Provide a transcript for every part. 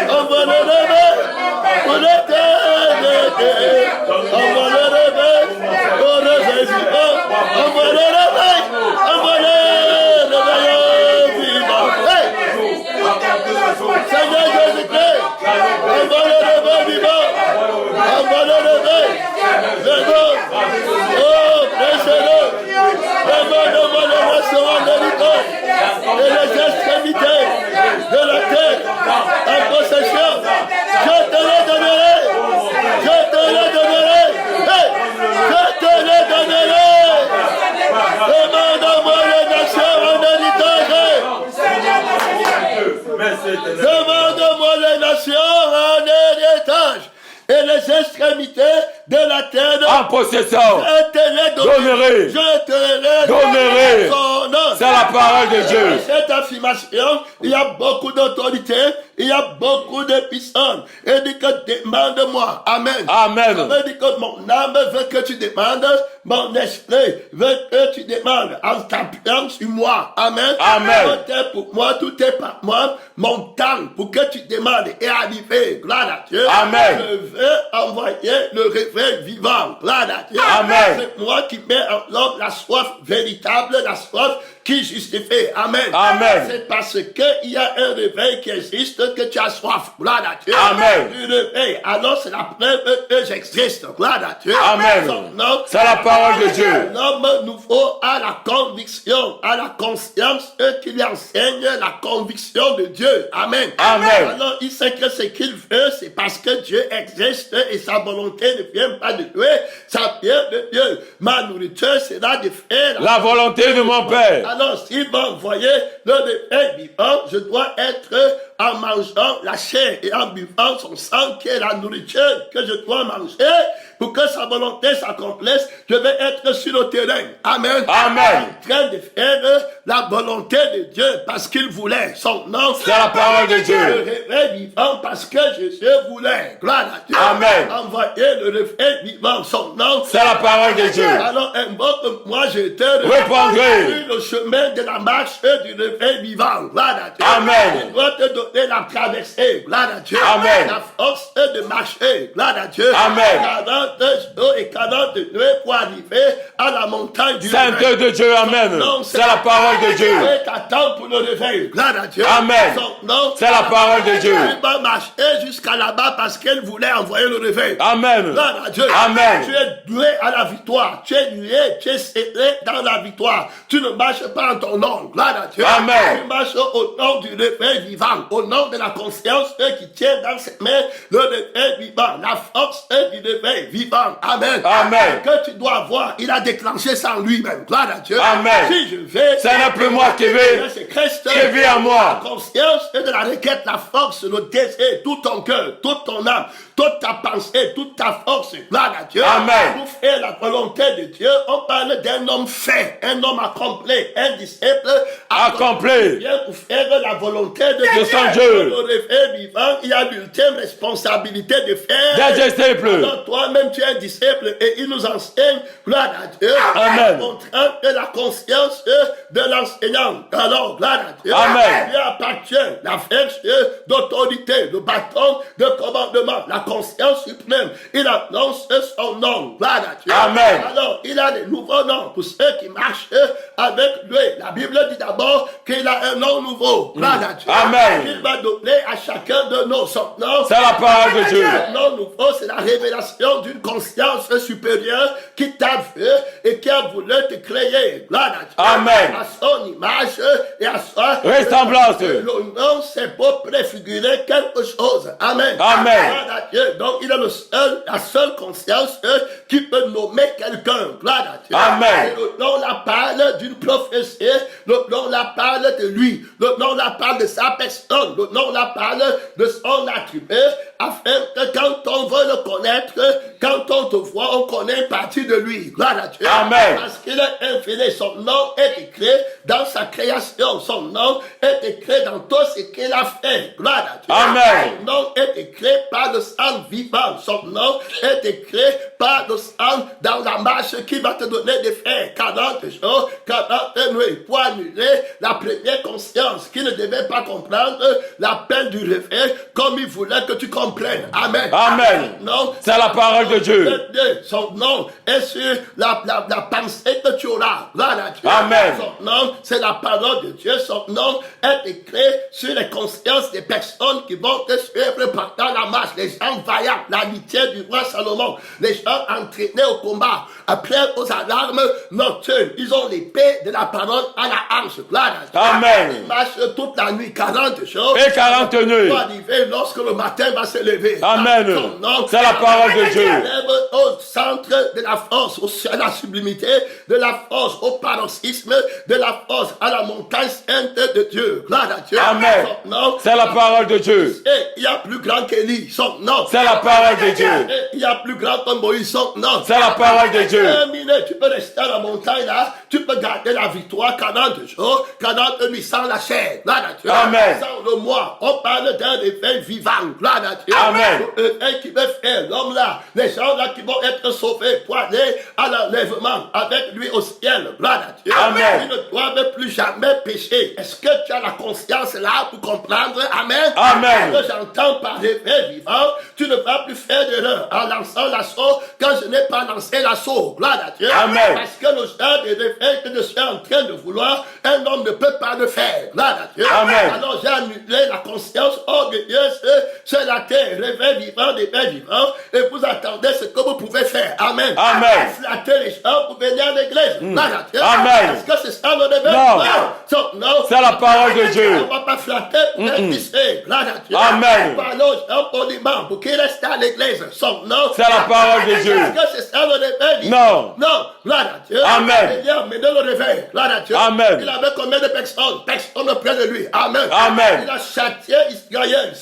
envoie le réveil pour l'éternité. Envoie le réveil pour le vivant. Envoie le réveil, envoie le réveil vivant. Seigneur Jésus-Christ, envoie le réveil vivant. Envoie le réveil. Oh, prêchez-le. Demande-moi le restaurant de l'icône et les extrémités de la terre en possession. Je te le donnerai. Je te le donnerai. Hey, je te le donnerai. Demande-moi les nations en héritage. Demande-moi les nations en héritage. Et les extrémités de la terre en possession. Je te les donnerai. Je te les donnerai. C'est la parole de Dieu. Cette affirmation, il y a beaucoup d'autorité, il y a beaucoup de puissance. Et dit que demande-moi. Amen. Amen. Ça veut dire que mon âme veut que tu demandes, mon esprit veut que tu demandes en t'appuyant sur moi. Amen. Amen. Tout est pour moi, tout est par moi. Mon temps pour que tu demandes est arrivé. Gloire à Dieu. Amen. Je veux envoyer le réveil vivant. Gloire à Dieu. Amen. C'est moi qui mets en l'homme la soif véritable, la soif qui justifie. Amen. Amen. C'est parce qu'il y a un réveil qui existe que tu as soif. Gloire à Dieu. Amen. Du réveil. Alors c'est la preuve que j'existe. Gloire à Dieu. Amen. C'est la parole de Dieu. L'homme nouveau a la conviction, a la conscience qu'il enseigne la conviction de Dieu. Amen. Amen. Alors il sait que ce qu'il veut, c'est parce que Dieu existe et sa volonté ne vient pas de Dieu, ça vient de Dieu. Ma nourriture sera de faire la volonté de mon Père. Alors, s'il m'a envoyé le réveil vivant, je dois être en mangeant la chair et en buvant son sang qui est la nourriture que je dois manger pour que sa volonté s'accomplisse. Je vais être sur le terrain. Amen. Amen. En train de faire la volonté de Dieu parce qu'il voulait. Son nom, c'est la parole de Dieu. Le réveil vivant parce que Jésus voulait. Gloire à Dieu. Amen. Envoyer le réveil vivant. Son nom, c'est la parole de Dieu. Alors, invoque-moi, je te répondrai le chemin de la marche du réveil vivant. Gloire à Dieu. Amen. Je dois te donner la traversée. Gloire à Dieu. Amen. La force de marcher. Gloire à Dieu. Amen. 40 jours et 40 nuits pour arriver à la montagne du Sainte réveil. de Dieu. Amen. C'est la parole de Dieu. Et t'attends pour le réveil. Gloire à Dieu. Amen. C'est la parole de Dieu. Tu vas marcher jusqu'à là-bas parce qu'elle voulait envoyer le réveil. Amen. Gloire à Dieu. Amen. Tu es doué à la victoire. Tu es doué, tu es scellé dans la victoire. Tu ne marches pas en ton nom. Gloire à Dieu. Amen. Tu marches au nom du réveil vivant. Au nom de la conscience qui tient dans ses mains le réveil vivant. La force du réveil vivant. Amen. Amen. Que tu dois avoir, il a déclenché ça en lui-même. Gloire à Dieu. Amen. Si je vais, ce n'est plus moi qui vis, c'est Christ qui vit en moi. La conscience de la requête, la force, le désir, tout ton cœur, toute ton âme, toute ta pensée, toute ta force. Gloire à Dieu. Amen. Pour faire la volonté de Dieu, on parle d'un homme fait, un homme accompli, un disciple accompli. Bien pour faire la volonté de son Dieu. Le réveil vivant, il y a l'ultime responsabilité de faire. Des disciples. Alors toi-même, tu es un disciple et il nous enseigne, gloire à Dieu, Amen. montrant que la conscience de l'enseignant. Alors, gloire à Dieu. Amen. Lui appartient la verge d'autorité, le bâton de commandement, la conscience suprême. Il annonce son nom. Gloire à Dieu. Amen. Alors, il a des nouveaux noms pour ceux qui marchent avec lui. La Bible dit d'abord qu'il a un nom nouveau. Gloire à Dieu. Amen. Il va donner à chacun de nous son nom. C'est la parole de Dieu. Le nom nouveau, c'est la révélation d'une conscience supérieure qui t'a vu et qui a voulu te créer. Gloire à Dieu. Amen. À son image et à sa ressemblance. Le nom, c'est pour préfigurer quelque chose. Amen. Amen. Gloire à Dieu. Donc, il est la seule conscience qui peut nommer quelqu'un. Gloire à Dieu. Amen. Et le nom la parle d'une prophétie. Le nom la parle de lui. Le nom la parle de sa personne. Le nom la parle de son attribut. Afin que quand on veut le connaître, quand Quand on te voit, on connaît une partie de lui. Gloire à Dieu. Amen. Parce qu'il est infini. Son nom est écrit dans sa création. Son nom est écrit dans tout ce qu'il a fait. Gloire à Dieu. Amen. Son nom est écrit par le sang vivant. Son nom est écrit par le sang dans la marche qui va te donner de faire 40 jours, 40 nuits pour annuler la première conscience qui ne devait pas comprendre l'appel du réveil comme il voulait que tu comprennes. Amen. Amen. Non, C'est la parole de Dieu. son nom est sur la pensée que tu auras. Gloire à Dieu. Amen. Son nom, c'est la parole de Dieu. Son nom est écrit sur les consciences des personnes qui vont te suivre pendant la marche. Les gens vaillants, l'amitié du roi Salomon. Les gens entraînés au combat. Après, aux alarmes nocturnes, ils ont l'épée de la parole à la hanche. Gloire à Dieu. Amen. Ils marchent toute la nuit, 40 jours. Et 40 nuits. Pour arriver lorsque le matin va se lever. Amen. Son nom, C'est la parole de Dieu. au centre de la force, à la sublimité, de la force au paroxysme, de la force à la montagne sainte de Dieu. Gloire à Dieu. Amen. Son nom, C'est la parole de Dieu. et il y a plus grand qu'Élie. Son nom. C'est la parole de Dieu. Et il y a plus grand que Moïse. Son nom. C'est la parole de Dieu. Terminé. Tu peux rester à la montagne là. Tu peux garder la victoire 40 jours, 40 nuits sans la chair. Gloire à Dieu. Amen. Sans le moi. On parle d'un réveil vivant. Gloire à Dieu. Amen. Le réveil qui veut faire l'homme là. Les gens là qui vont être sauvés pour aller à l'enlèvement avec lui au ciel. Gloire à Dieu. Amen. Ils ne doivent plus jamais pécher. Est-ce que tu as la conscience là pour comprendre? Amen. Amen. Ce que j'entends par réveil vivant, tu ne vas plus faire d'erreur en lançant l'assaut quand je n'ai pas lancé l'assaut. Gloire à Dieu. Amen. Parce que le genre de réveil que je suis en train de vouloir, un homme ne peut pas le faire. Gloire à Dieu. Amen. Alors j'ai annulé la conscience orgueilleuse sur la terre. Réveil vivant, et vous attendez ce que vous pouvez faire. Amen. Amen. Flatter les gens pour venir à l'église. Gloire à Dieu. Amen. Est-ce que c'est ça le réveil? Non. Non. C'est la parole de Dieu. On ne va pas flatter pour être pissé. Gloire à Dieu. Amen. Parlons aux gens poliment pour qu'ils restent à l'église. Son nom. C'est la parole de Dieu. Est-ce que c'est ça le réveil? Non. Non. Gloire à Dieu. Amen. Il a mené le réveil. Gloire à Dieu. Amen. Il avait combien de personnes? Personne auprès de lui. Amen. Amen. Il a châtié Israël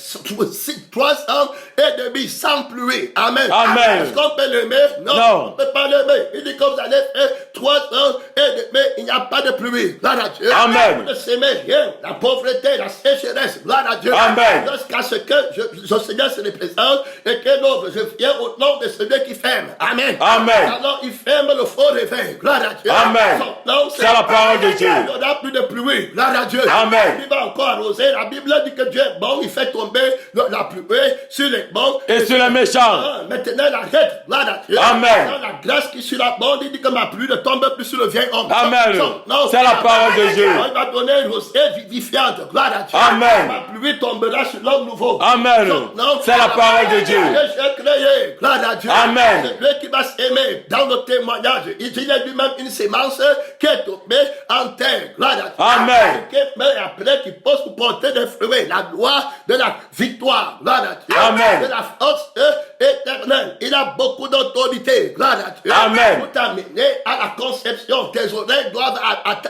3 ans et demi sans pluie. Amen. Amen. Est-ce qu'on peut l'aimer? Non. Non. On ne peut pas l'aimer. Il dit que vous allez faire 3 ans et demi, il n'y a pas de pluie. Gloire à Dieu. Amen. Vous ne s'aimez rien. La pauvreté, la sécheresse. Gloire à Dieu. Amen. Jusqu'à ce que je Seigneur se représente et que l'autre, je viens au nom de celui qui ferme. Amen. Amen. Alors il ferme le faux réveil. Gloire à Dieu. Amen. Son nom, C'est la parole de Dieu. Il n'y aura plus de pluie. Gloire à Dieu. Amen. Il va encore arroser. La Bible dit que Dieu est bon. Il fait tomber la pluie sur les bons. Et sur les méchants. Maintenant, il arrête. Gloire à Dieu. Amen. Dans la grâce qui est sur la bonne, il dit que ma pluie ne tombe plus sur le vieil homme. Amen. Non. C'est la parole de Dieu. Il va donner une rosée vivifiante. Gloire à Dieu. Amen. Ma pluie tombera sur l'homme nouveau. Amen. Non. C'est la parole de Dieu. J'ai créé. Gloire à Dieu. Amen. C'est lui qui va s'aimer dans le témoignage. Il dit lui-même une sémence qui est tombée en terre. Gloire à Dieu. Amen. Mais après, qui pose pour porter des fruits. La gloire de la victoire. Gloire à Dieu. Amen. De la force éternelle. Il a beaucoup d'autorité. Gloire à Dieu. Amen. Pour t'amener à la conception. Tes oreilles doivent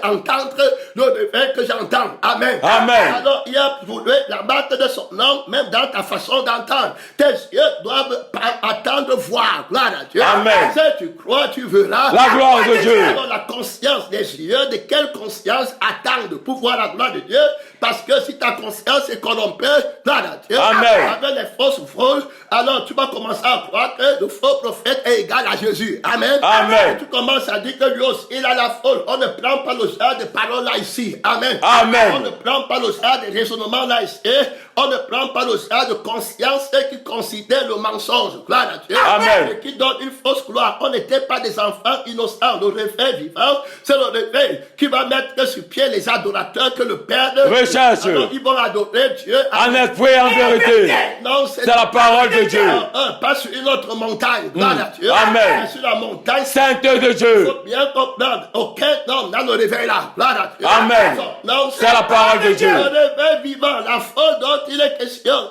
entendre le réveil que j'entends. Amen. Amen. Alors, il a voulu la marque de son nom, même dans ta façon d'entendre. Tes yeux doivent attendre voir. Gloire à Dieu. Amen. Si tu crois, tu verras. La gloire de Dieu. Alors, la conscience des yeux, de quelle conscience attendre pour voir la gloire de Dieu? Parce que si ta conscience est corrompue, gloire à Dieu. Amen. Avec les fausses fraudes, alors tu vas commencer à croire que le faux prophète est égal à Jésus. Amen. Amen. Et tu commences à dire que lui aussi, il a la folle. On ne prend pas le genre de paroles là ici. Amen. Amen. On ne prend pas le genre de raisonnement là ici. On ne prend pas le genre de conscience qui considère le mensonge. Gloire à Dieu. Amen. Et qui donne une fausse gloire. On n'était pas des enfants innocents. Le réveil vivant, c'est le réveil qui va mettre sur pied les adorateurs que le Père recherche. Alors, ils vont adorer Dieu En esprit et en vérité. Non, C'est la parole de Dieu. Pas sur une autre montagne. Gloire à Dieu. Amen. Mais sur la montagne Sainte de il Dieu. faut bien comprendre. Aucun homme n'a le réveil là. Gloire à Dieu. Amen. Non, C'est la parole de Dieu. Le réveil vivant. La folle dont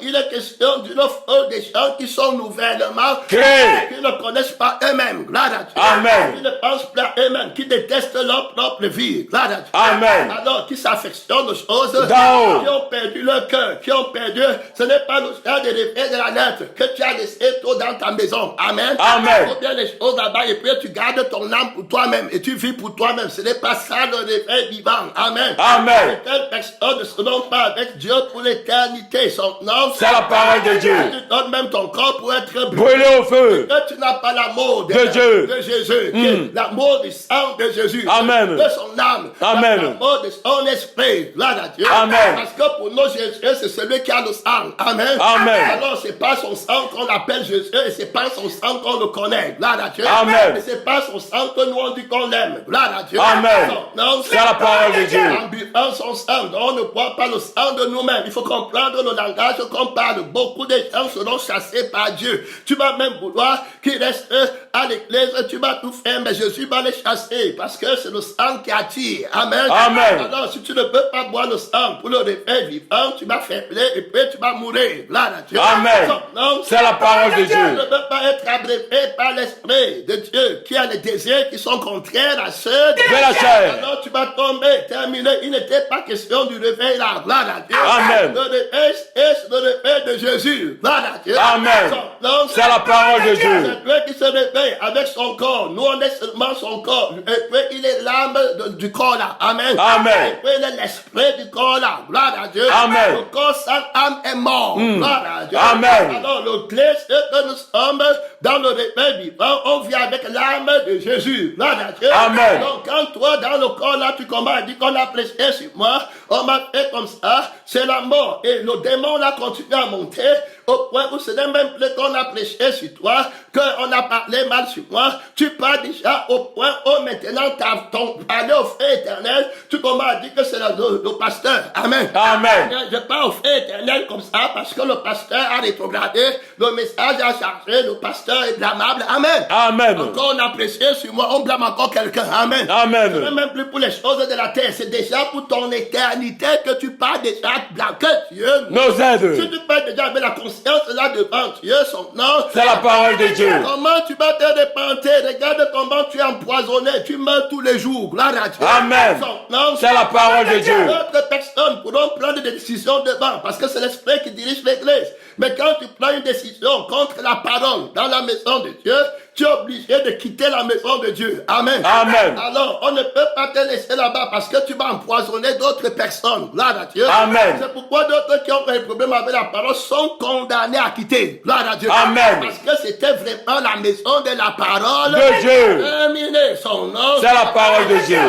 il est question d'une foule des gens qui sont nouvellement Créés. qui ne connaissent pas eux-mêmes. Gloire à Dieu. Amen. Qui ne pensent pas à eux-mêmes, qui détestent leur propre vie. Gloire à Dieu. Amen. Alors, qui s'affectionnent aux choses, D'en haut. qui ont perdu leur cœur, qui ont perdu. Ce n'est pas le temps de rêver de la lettre que tu as laissé toi dans ta maison. Amen. Amen. Tu fais bien les choses là-bas et puis tu gardes ton âme pour toi-même et tu vis pour toi-même. Ce n'est pas ça le réveil vivant. Amen. Amen. Certaines personnes ne seront pas avec Dieu pour l'éternité. Son nom, C'est la parole de Dieu. tu donnes même ton corps pour être brûlé. Brûlé au feu. Que tu n'as pas l'amour De Dieu. de Jésus, qui est l'amour du sang de Jésus, Amen. de son âme, Amen. l'amour de son esprit, gloire à Dieu. Amen. Parce que pour nous, Jésus, c'est celui qui a le sang. Amen. Amen. Alors, c'est pas son sang qu'on appelle Jésus, et c'est pas son sang qu'on le connaît, gloire à Dieu. Amen. Et c'est pas son sang que nous on dit qu'on l'aime, gloire à Dieu. Amen. Non, C'est la parole de Dieu. en buvant son sang, on ne boit pas le sang de nous-mêmes. Il faut comprendre le langage qu'on parle. Beaucoup de gens seront chassés par Dieu. Tu vas même vouloir qu'ils restent à l'église, tu vas tout faire, mais Jésus va les chasser parce que c'est le sang qui attire. Amen. Amen. Alors, si tu ne peux pas boire le sang pour le réveil vivant, tu vas faiblir et puis tu vas mourir. Gloire à Dieu. Amen. Non, C'est la parole de tu Dieu. ne peux pas être abrévé par l'esprit de Dieu qui a les désirs qui sont contraires à ceux de la chair. Alors, tu vas tomber, terminer. Il n'était pas question du réveil là. Gloire à Dieu. Amen. Le réveil, c'est le réveil de Jésus. Gloire à Dieu. Amen. Non, C'est la parole de Dieu. c'est Dieu qui se réveille avec son corps. Nous, on est seulement son corps. Et puis, il est l'âme du corps là. Amen. Amen. Et puis, il est l'esprit du corps là. Gloire à Dieu. Amen. Le corps sans âme est mort. Gloire à Dieu. Amen. Alors, le clé, c'est que nous sommes dans le réveil vivant. On vit avec l'âme de Jésus. Gloire à Dieu. Amen. Donc, quand toi, dans le corps là, tu commences à dire qu'on a prêché sur moi, on m'a fait comme ça, c'est la mort. Et le démon là continue à monter au point où ce n'est même plus qu'on a prêché sur toi, qu'on a parlé mal sur moi. Tu pars déjà au point où maintenant ton parler au feu éternel, tu commences à dire que c'est le pasteur. Amen. Amen. Je parle au feu éternel comme ça parce que le pasteur a rétrogradé, le message a chargé, le pasteur est blâmable. Amen. Amen. Encore on a prêché sur moi, on blâme encore quelqu'un. Amen. Amen. Ce n'est même plus pour les choses de la terre, c'est déjà pour ton éternité que tu pars déjà que Dieu Nos si aides. tu peux déjà avec la conscience là devant Dieu, son nom. C'est la parole de Dieu. Comment tu vas te repentir? Regarde comment tu es empoisonné. Tu meurs tous les jours. Gloire à Dieu. Amen. Son nom. C'est la parole de Dieu. D'autres personnes pourront prendre des décisions devant parce que c'est l'esprit qui dirige l'église. Mais quand tu prends une décision contre la parole dans la maison de Dieu, tu es obligé de quitter la maison de Dieu. Amen. Amen. Alors, on ne peut pas te laisser là-bas parce que tu vas empoisonner d'autres personnes. Gloire à Dieu. Amen. C'est pourquoi d'autres qui ont des problèmes avec la parole sont condamnés à quitter. Gloire à Dieu. Amen. Parce que c'était vraiment la maison de la parole De Dieu. Terminé son nom. C'est la parole de Dieu.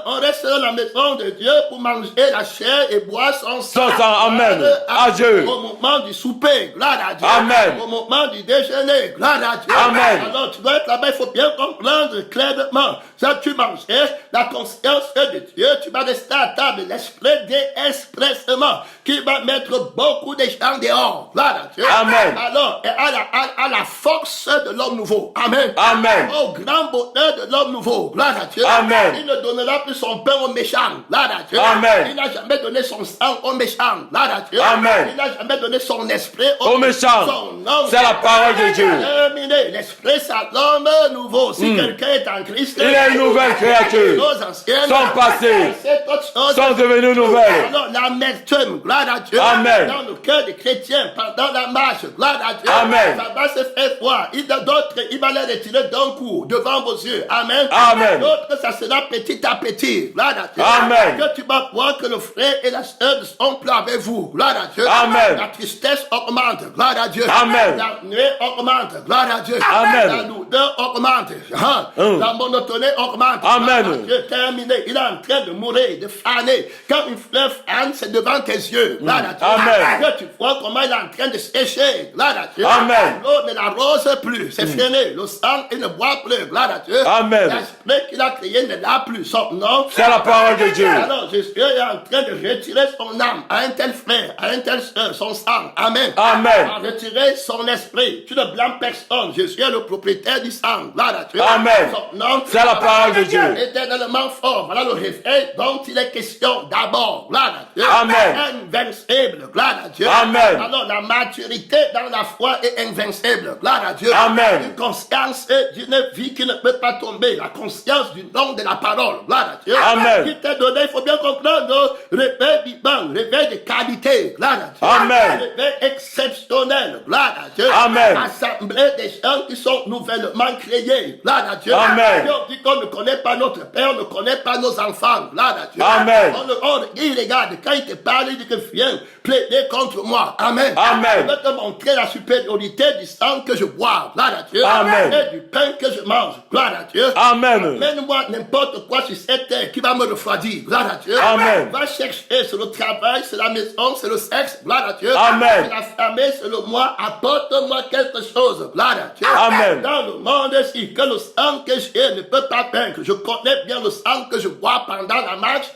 On reste dans la maison de Dieu pour manger la chair et boire son sang. Son sang. Amen. À Dieu. Au moment du souper. Gloire à Dieu. Amen. Au moment du déjeuner. Gloire à Dieu. Amen. Alors, tu dois être là-bas, il faut bien comprendre clairement. Ça, tu mangeais la conscience de Dieu, tu vas rester à table. L'esprit dit expressement qu'il va mettre beaucoup de gens dehors. Gloire à Dieu. Amen. Alors, et à la force de l'homme nouveau. Amen. Amen. Au grand bonheur de l'homme nouveau. Gloire à Dieu. Amen. Il ne donnera plus son pain aux méchants. Gloire à Dieu. Amen. Il n'a jamais donné son sang aux méchants. Gloire à Dieu. Amen. Il n'a jamais donné son esprit Aux méchants. Son nom. C'est la parole de Dieu. Terminé. L'esprit, ça l'homme nouveau. Si quelqu'un est en Christ, Il est une nouvelle créature. les choses anciennes Sont passées. c'est autre chose. Sont devenues nouvelles. Alors, l'amertume, gloire à Dieu, Amen. dans le cœur des chrétiens, pendant la marche, gloire à Dieu, Amen. ça va se faire voir. D'autres, il va les retirer d'un coup, devant vos yeux. Amen. Amen. D'autres, ça sera petit à petit, gloire à Dieu. Amen. Que tu vas voir que le frère et la sœur sont plus avec vous, gloire à Dieu. Amen. La tristesse augmente, gloire à Dieu. Amen. La nuit augmente, gloire à Dieu. Amen. La lourdeur augmente. La monotonie augmente. Amen. Gloire à Dieu, terminé. Il est en train de mourir, de faner. Quand une fleur fane, c'est devant tes yeux. Gloire à Dieu. Amen. Que tu vois comment il est en train de sécher. Gloire à Dieu. Amen. L'eau ne l'arrose plus. C'est fini. Le sang, il ne boit plus. Gloire à Dieu. Amen. L'esprit qu'il a créé ne l'a plus. Son nom. C'est la parole de Dieu. Alors, Jésus est en train de retirer son âme à un tel frère, à un tel soeur, son sang. Amen. Amen. À retirer son esprit. Tu ne blâmes personne. Jésus est le propriétaire propriétaire du sang. Gloire à Dieu. Amen. Son nom C'est la parole de Dieu. éternellement fort. Voilà le réveil dont il est question d'abord. Gloire à Dieu. Amen. Invincible. Gloire à Dieu. Amen. Alors la maturité dans la foi est invincible. Gloire à Dieu. Amen. Une conscience d'une vie qui ne peut pas tomber. La conscience du nom de la parole. Gloire à Dieu. Amen. Qui t'est donné, il faut bien comprendre, réveil vivant, réveil de qualité. Gloire à Dieu. Amen. Réveil exceptionnel. Gloire à Dieu. Amen. Assemblée des gens qui sont nouvellement créés. Gloire à Dieu. Amen. Et on dit qu'on ne connaît pas notre père, on ne connaît pas nos enfants. Gloire à Dieu. Amen. Il regarde, quand il te parle, il dit que viens plaider contre moi. Amen. Amen. Je vais te montrer la supériorité du sang que je bois. Gloire à Dieu. Amen. Et du pain que je mange. Gloire à Dieu. Amen. Amène-moi n'importe quoi sur cette terre qui va me refroidir. Gloire à Dieu. Amen. Va chercher, c'est le travail, c'est la maison, c'est le sexe. Gloire à Dieu. Amen. C'est la famille, c'est le moi. Apporte-moi quelque chose. Gloire à Dieu. Amen. Dans le monde ici, que le sang que j'ai ne peut pas vaincre. Je connais bien le sang que je bois pendant la marche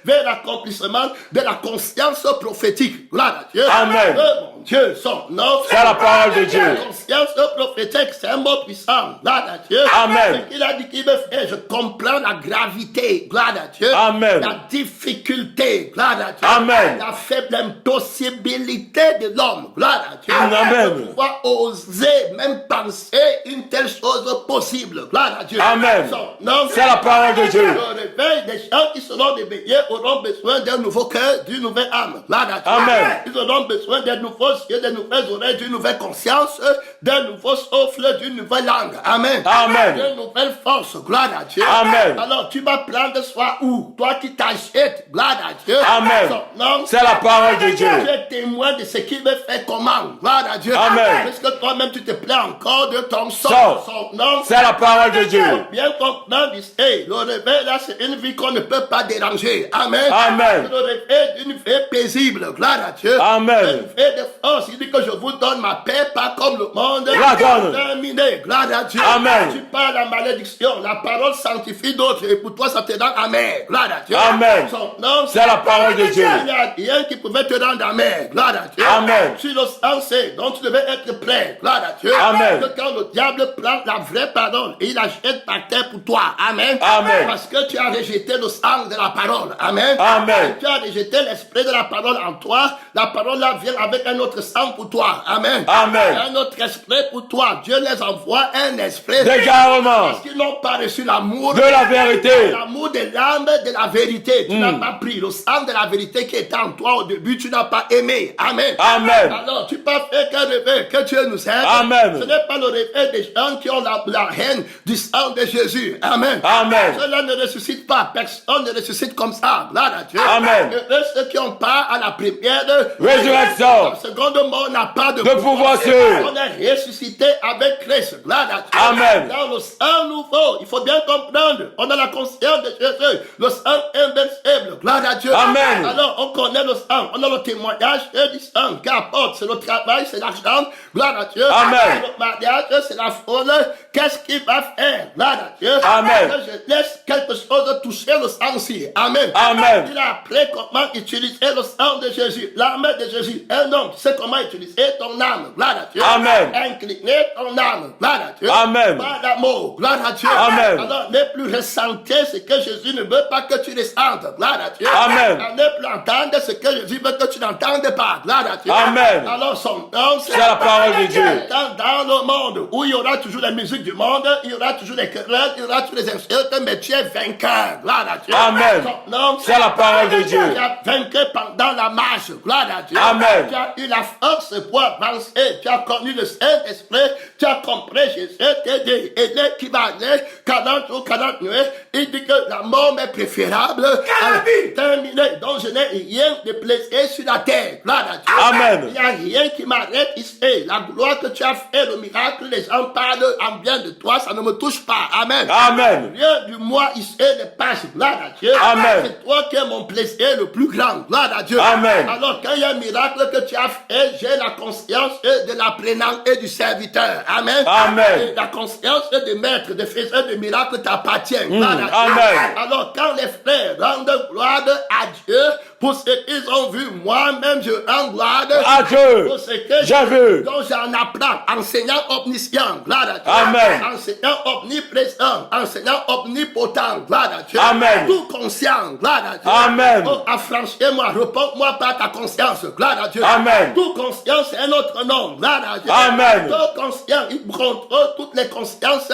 vers l'accomplissement de la conscience prophétique. Gloire à Dieu. Amen. Mon Dieu, son nom. C'est la parole de Dieu. La conscience prophétique, c'est un mot puissant. Gloire à Dieu. Amen. Ce qu'il a dit qu'il me fait, je comprends la gravité. Gloire à Dieu. Amen. La difficulté. Gloire à Dieu. Amen. La faible impossibilité de l'homme. Gloire à Dieu. Amen. De pouvoir oser même penser une telle chose possible. Gloire à Dieu. Amen. Son nom, C'est la parole de Dieu. le réveil des gens qui seront réveillés auront besoin d'un nouveau cœur, d'une nouvelle âme. Gloire à Dieu. Amen. Ils auront besoin d'un nouveau ciel, de nouvelles oreilles, d'une nouvelle conscience, d'un nouveau souffle, d'une nouvelle langue. Amen. Amen. D'une nouvelle force. Gloire à Dieu. Amen. Alors tu vas prendre soin où? Toi qui t'achètes. Gloire à Dieu. Amen. Son nom, C'est la parole de Dieu. tu es témoin de ce qu'il me fait comment. Gloire à Dieu. Amen. Parce que toi-même tu te plains encore de ton sort. Sort. Son nom, C'est la parole de Dieu. bien comprendre, hey, le réveil là, c'est une vie qu'on ne peut pas déranger. Amen. Amen. Le réveil d'une vie paisible. Gloire à Dieu. Amen. Une vie de force. Il dit que je vous donne ma paix, pas comme le monde. La donne. Terminé. Gloire à Dieu. Amen. Tu parles la malédiction. La parole sanctifie d'autres. Et pour toi, ça te rend amer. Gloire à Dieu. Amen. Son nom, C'est la parole de Dieu. il n'y a rien qui pouvait te rendre amer. Gloire à Dieu. Amen. Sur le sang, c'est dont tu devais être prêt. Gloire à Dieu. Amen. Que quand le diable prend la vraie parole et il la jette par terre pour toi. Amen. Amen. Parce que tu as rejeté le sang de la parole. Amen. Amen. Et tu as rejeté l'esprit de la parole en toi. La parole là vient avec un autre sang pour toi. Amen. Amen. Un autre esprit pour toi. Dieu les envoie un esprit. D'égarement. Parce qu'ils n'ont pas reçu l'amour De la vérité. L'amour de l'âme de la vérité. Tu n'as pas pris le sang de la vérité qui était en toi au début. Tu n'as pas aimé. Amen. Amen. Alors, tu peux faire qu'un réveil. Que Dieu nous aide. Amen. Ce n'est pas le réveil des gens qui ont la haine du sang de Jésus. Amen. Amen. Cela ne ressuscite pas. Personne ne ressuscite comme ça. Gloire à Dieu. Amen. Heureux ceux qui ont part à la première Résurrection. La seconde mort n'a pas de pouvoir sur. On est ressuscité avec Christ. Gloire à Dieu. Amen. Dans le sang nouveau, il faut bien comprendre. On a la conscience de Jésus. Le sang invincible. Gloire à Dieu. Amen. Alors, on connaît le sang. On a le témoignage du sang. Qu'apporte, c'est le travail, c'est l'argent. Gloire à Dieu. Amen. Le mariage, c'est la folie. Qu'est-ce qu'il va faire? Gloire à Dieu. Amen. Que je laisse quelque chose toucher le sang aussi. Amen. Amen. Il a appris comment utiliser le sang de Jésus. L'âme de Jésus. Un homme, tu sais comment utiliser ton âme. Gloire à Dieu. Amen. Incliner ton âme. Gloire à Dieu. Amen. Par l'amour. Gloire à Dieu. Amen. Alors, ne plus ressentir ce que Jésus ne veut pas que tu ressentes. Gloire à Dieu. Amen. Ne plus entendre ce que Jésus veut que tu n'entendes pas. Gloire à Dieu. Amen. Alors, son nom, C'est la parole de Dieu. Dans le monde où il y aura toujours la musique du monde, il y aura toujours les querelles, il y aura tous les insultes, mais tu es vainqueur. Gloire à Dieu. Amen. Son nom, C'est la parole de Dieu. tu as vaincu pendant la marche. Gloire à Dieu. Amen. Tu as eu la force pour avancer. Tu as connu le Saint-Esprit. Tu as compris Jésus t'a dit. Et dès qu'il va aller, 40 ou 40 nuits, il dit que la mort m'est préférable à la vie. Terminé. Donc je n'ai rien de plaisir sur la terre. Gloire à Dieu. Amen. Il n'y a rien qui m'arrête ici. La gloire que tu as fait, le miracle, les gens parlent en bien de toi, ça ne me touche pas. Amen. Amen. Rien du moi ici ne passe. Gloire à Dieu. Amen. C'est toi qui es mon plaisir le plus grand. Gloire à Dieu. Amen. Alors quand il y a un miracle que tu as fait, j'ai la conscience de l'apprenant et du serviteur. Amen. Amen. Et la conscience de maître, de faiseur de miracles t'appartient. Gloire à Dieu. Amen. Alors quand les frères rendent gloire à Dieu, Pour ce qu'ils ont vu, moi-même, je rends gloire à Dieu. pour ce que J'ai vu. donc j'en apprends, enseignant omniscient, gloire à Dieu. Amen. Enseignant omniprésent, enseignant omnipotent, gloire à Dieu. Amen. Tout conscient, gloire à Dieu. Amen. Oh, affranchis-moi, réponds-moi par ta conscience, gloire à Dieu. Amen. Tout conscient, c'est un autre nom, gloire à Dieu. Amen. Tout conscient, il contrôle toutes les consciences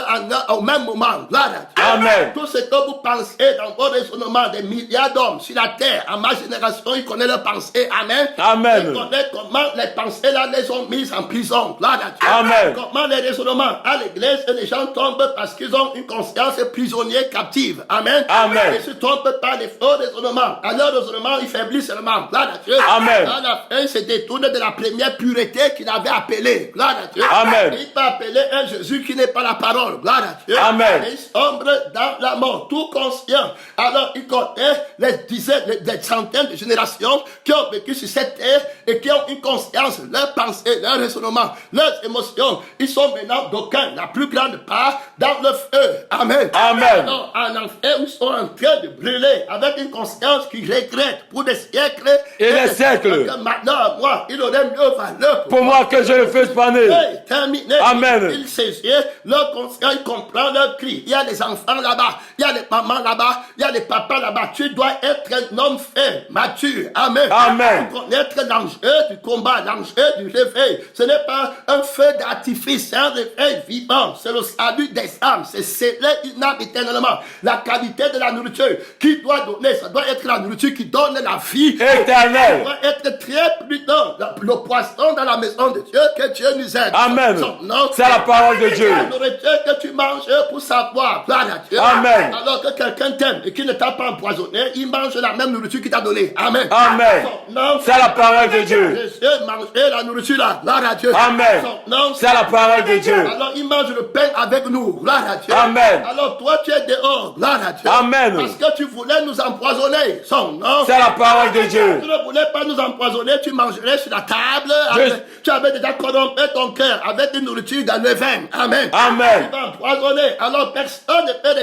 au même moment, gloire à Dieu. Amen. Tout ce que vous pensez dans vos raisonnements, des milliards d'hommes sur la terre, à ma génération, il connaît leurs pensées, amen. Amen. Il connaît comment les pensées là les ont mises en prison, gloire à Dieu. Amen. Comment les raisonnements à l'église, les gens tombent parce qu'ils ont une conscience prisonnière captive, amen. Amen. Ils se trompent par des faux raisonnements. À leur raisonnement, ils faiblissent seulement, gloire à Dieu. Amen. À la fin, ils se détournent de la première pureté qu'il avait appelée, gloire à Dieu. Amen. Il peut appeler un Jésus qui n'est pas la parole, gloire à Dieu. Amen. Et ils sombrent dans la mort, tout conscient. Alors, il connaît les dizaines, des centaines de générations qui ont vécu sur cette terre et qui ont une conscience, leurs pensées, leurs raisonnements, leurs émotions. Ils sont maintenant d'aucuns, la plus grande part, dans le feu. Amen. Amen. Alors, en enfer, ils sont en train de brûler avec une conscience qui regrette pour des siècles Et des siècles. Que maintenant, moi, il aurait mieux valeur Pour moi que je le fasse paner. terminé. Amen. Ils saisissent leur conscience, ils comprennent leur cri. Il y a des enfants là-bas, il y a les mamans là-bas, il y a les papas là-bas. Tu dois être un homme fait, mature. Amen. Amen. Pour connaître l'enjeu du combat, l'enjeu du réveil. Ce n'est pas un feu d'artifice, c'est un réveil vivant. C'est le salut des âmes. C'est sceller une âme éternellement. La qualité de la nourriture qui doit donner, ça doit être la nourriture qui donne la vie Éternelle. doit être très prudent. Le poisson dans la maison de Dieu, que Dieu nous aide. Amen. Non, C'est la parole de Dieu. la nourriture que tu manges pour savoir, gloire à Dieu. Amen. Alors que quelqu'un t'aime et qui ne t'a pas empoisonné, il mange la même nourriture qu'il t'a donnée. Amen. Amen. Son nom, C'est la parole de Dieu. Jésus mangeait la nourriture là, gloire à Dieu. Amen. Son nom, C'est la parole de Dieu. alors il mange le pain avec nous, gloire à Dieu. Amen. Alors toi tu es dehors, gloire à Dieu. Amen. Parce que tu voulais nous empoisonner. Son nom. C'est la parole de Dieu. Tu ne voulais pas nous empoisonner, tu mangerais sur la table. Tu avais déjà corrompu ton cœur avec une nourriture dans le vin. Amen. Amen. Tu vas empoisonner. Alors personne ne peut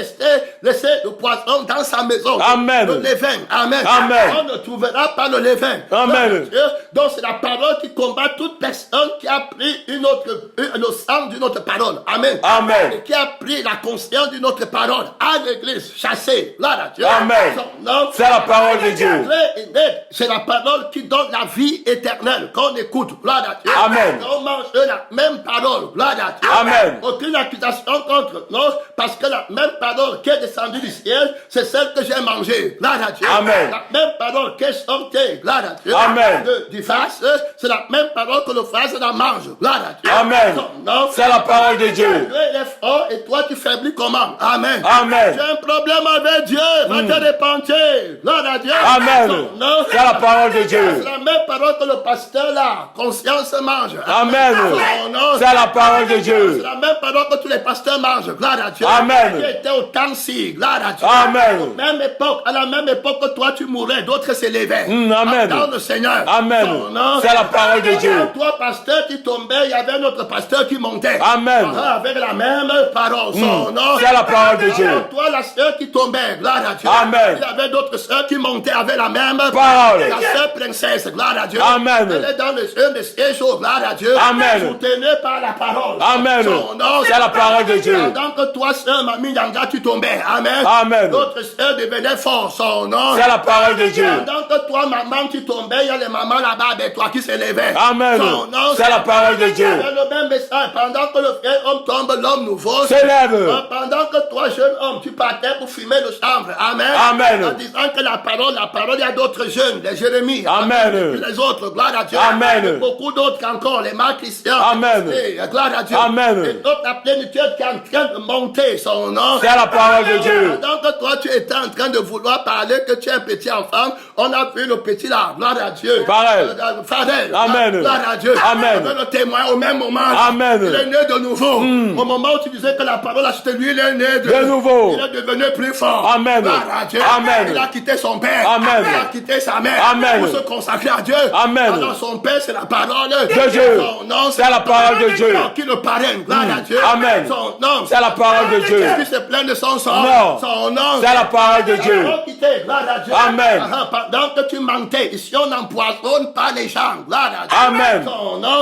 laisser le poisson dans sa maison. Amen. Le levain. Amen. Amen. On ne trouvera pas le levain. Amen. Donc c'est la parole qui combat toute personne qui a pris le sang d'une autre parole. Amen. Amen. Et qui a pris la conscience d'une autre parole à l'église, chassée. Là, là, Dieu. Amen. Son nom, C'est la parole de Dieu. c'est la parole qui donne la vie éternelle. Quand on écoute, gloire à Dieu. Amen. Quand on mange la même parole, gloire à Dieu. Amen. Aucune accusation contre nous, parce que la même parole qui est descendue du ciel, c'est celle que j'ai mangée. Gloire à Dieu. Amen. La même parole qui est sortie, gloire à Dieu. Amen. Du vase, c'est la même parole que le vase la mange. Gloire à Dieu. Amen. Non, C'est la parole de Dieu. Dieu est fort et toi tu faiblis comment? Amen. Amen. Tu as un problème avec Dieu, va te repentir. Gloire à Dieu. Amen. Non, C'est la parole de Dieu. c'est la même parole que le pasteur là, conscience mange. Amen. Non, C'est la parole de c'est Dieu. la même parole que tous les pasteurs mangent. Gloire à Dieu. Amen. Tu étais au temps-ci. Gloire à Dieu. Amen. Même époque, à la même époque que toi tu mourais, d'autres s'élevaient. Amen. Dans le Seigneur. Amen. Non, C'est la parole de Dieu. toi, pasteur, qui tombait, il y avait un autre pasteur qui montait. Amen. Avec la même parole. Son nom. C'est la parole de Dieu. Alors, toi, la sœur qui tombait, gloire à Dieu. Amen. Il y avait d'autres sœurs qui montaient avec la même Parole. La sœur princesse, gloire à Dieu. Amen. Elle est dans le ciel des sièges, gloire à Dieu. Amen. Soutenue par la parole. Amen. Son nom. C'est la parole de Dieu. Pendant que toi, sœur Mamie Yanga, tu tombais. Amen. Amen. D'autres sœurs devenaient forts. Son nom. C'est la parole de Dieu. Pendant que toi, maman, tu tombais, il y a les mamans là-bas avec toi qui s'élevaient. Amen. Son nom. C'est la parole de Dieu. C'est le même message. Pendant que le vieil homme tombe, l'homme nouveau S'élève. pendant que toi, jeune homme, tu partais pour fumer le chanvre. Amen. Amen. En disant que la parole, il y a d'autres jeunes, les Jérémie. Amen. Et puis les autres, gloire à Dieu. Amen. Et beaucoup d'autres encore, les Marc Christian. Amen. Et, gloire à Dieu. Amen. Et toute la plénitude qui est en train de monter son nom. C'est la parole de Dieu. Pendant que toi, tu étais en train de vouloir parler que tu es un petit enfant, on a vu le petit là, gloire à Dieu. Pareil. Fadel. Amen. Gloire à Dieu. Amen. On veut le témoin au même moment. Amen. Il est né de nouveau. Au moment où tu disais que la parole a c'était lui, il est né De nouveau. Il est devenu plus fort. Amen. Gloire à Dieu. Amen. Il a quitté son père. Amen. Il a quitté sa mère. Amen. Pour se consacrer à Dieu. Amen. Alors son père, c'est la parole de Dieu. Son nom, C'est la parole de Dieu. Qui le parraine. Gloire à Dieu. Amen. Son nom. C'est la parole de Dieu. Est-ce qu'il se plaint de son sang? Non. Son nom. C'est la parole de Dieu. Quitté. Gloire à Dieu. Amen. pendant que tu mentais, ici on n'empoisonne pas les gens. Gloire à Dieu. Amen.